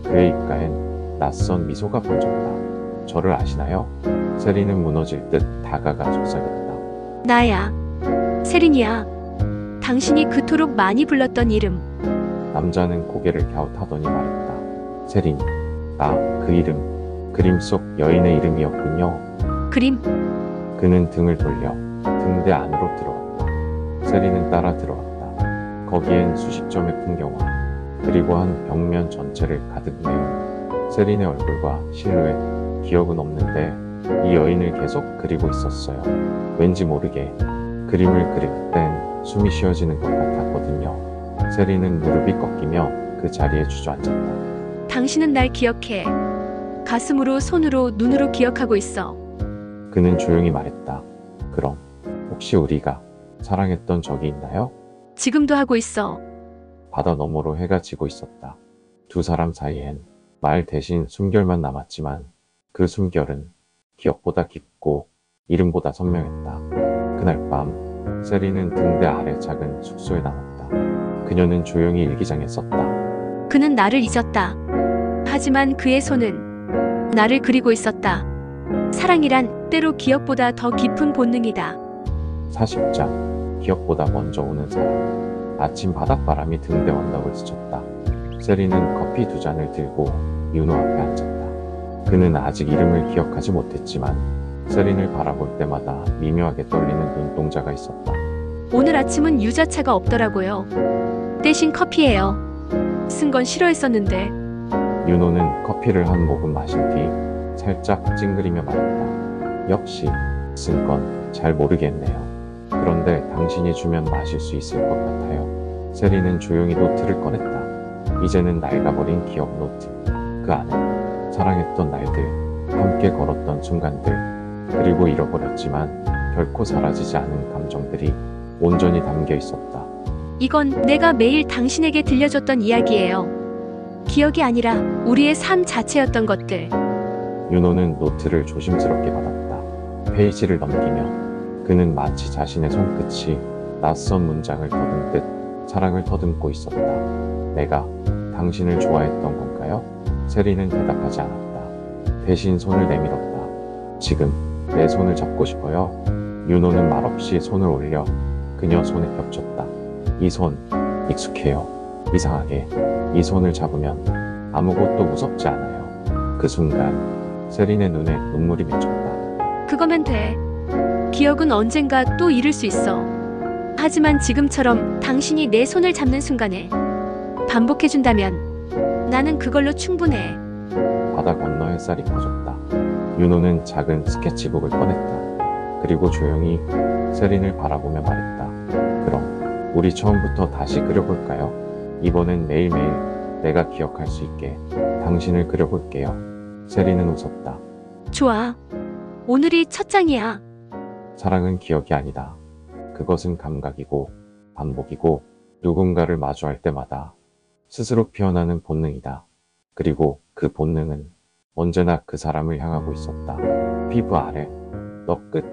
그의 입가엔 낯선 미소가 번졌다. 저를 아시나요? 세린은 무너질 듯 다가가 속삭였다. 나야. 세린이야. 당신이 그토록 많이 불렀던 이름. 남자는 고개를 갸웃하더니 말했다. 세린, 나 그 이름, 그림 속 여인의 이름이었군요. 그림. 그는 등을 돌려 등대 안으로 들어갔다. 세린은 따라 들어갔다. 거기엔 수십 점의 풍경화, 그리고 한 벽면 전체를 가득 메운 세린의 얼굴과 실루엣. 기억은 없는데 이 여인을 계속 그리고 있었어요. 왠지 모르게 그림을 그릴 땐 숨이 쉬어지는 것 같았거든요. 세린은 무릎이 꺾이며 그 자리에 주저앉았다. 당신은 날 기억해. 가슴으로, 손으로, 눈으로 기억하고 있어. 그는 조용히 말했다. 그럼 혹시 우리가 사랑했던 적이 있나요? 지금도 하고 있어. 바다 너머로 해가 지고 있었다. 두 사람 사이엔 말 대신 숨결만 남았지만 그 숨결은 기억보다 깊고 이름보다 선명했다. 그날 밤 세리는 등대 아래 작은 숙소에 남았다. 그녀는 조용히 일기장에 썼다. 그는 나를 잊었다. 하지만 그의 손은 나를 그리고 있었다. 사랑이란 때로 기억보다 더 깊은 본능이다. 40장 기억보다 먼저 오는 사람. 아침 바닷바람이 등대 언덕을 스쳤다. 세리는 커피 두 잔을 들고 윤호 앞에 앉았다. 그는 아직 이름을 기억하지 못했지만 세린을 바라볼 때마다 미묘하게 떨리는 눈동자가 있었다. 오늘 아침은 유자차가 없더라고요. 대신 커피예요. 쓴 건 싫어했었는데. 윤호는 커피를 한 모금 마신 뒤 살짝 찡그리며 말했다. 역시 쓴 건 잘 모르겠네요. 그런데 당신이 주면 마실 수 있을 것 같아요. 세리는 조용히 노트를 꺼냈다. 이제는 낡아버린 기억 노트. 그 안에 사랑했던 날들, 함께 걸었던 순간들, 그리고 잃어버렸지만 결코 사라지지 않은 감정들이 온전히 담겨 있었다. 이건 내가 매일 당신에게 들려줬던 이야기예요. 기억이 아니라 우리의 삶 자체였던 것들. 윤호는 노트를 조심스럽게 받았다. 페이지를 넘기며 그는 마치 자신의 손끝이 낯선 문장을 더듬듯 사랑을 더듬고 있었다. 내가 당신을 좋아했던 건가요? 세리는 대답하지 않았다. 대신 손을 내밀었다. 지금 내 손을 잡고 싶어요. 윤호는 말없이 손을 올려 그녀 손에 겹쳤다. 이 손 익숙해요. 이상하게 이 손을 잡으면 아무것도 무섭지 않아요. 그 순간 세린의 눈에 눈물이 맺혔다. 그거면 돼. 기억은 언젠가 또 잃을 수 있어. 하지만 지금처럼 당신이 내 손을 잡는 순간에 반복해준다면 나는 그걸로 충분해. 바다 건너 햇살이 커졌다. 윤호는 작은 스케치북을 꺼냈다. 그리고 조용히 세린을 바라보며 말했다. 그럼 우리 처음부터 다시 그려볼까요? 이번엔 매일매일 내가 기억할 수 있게 당신을 그려볼게요. 세린은 웃었다. 좋아. 오늘이 첫 장이야. 사랑은 기억이 아니다. 그것은 감각이고 반복이고 누군가를 마주할 때마다 스스로 피어나는 본능이다. 그리고 그 본능은 언제나 그 사람을 향하고 있었다. 피부 아래, 너 끝.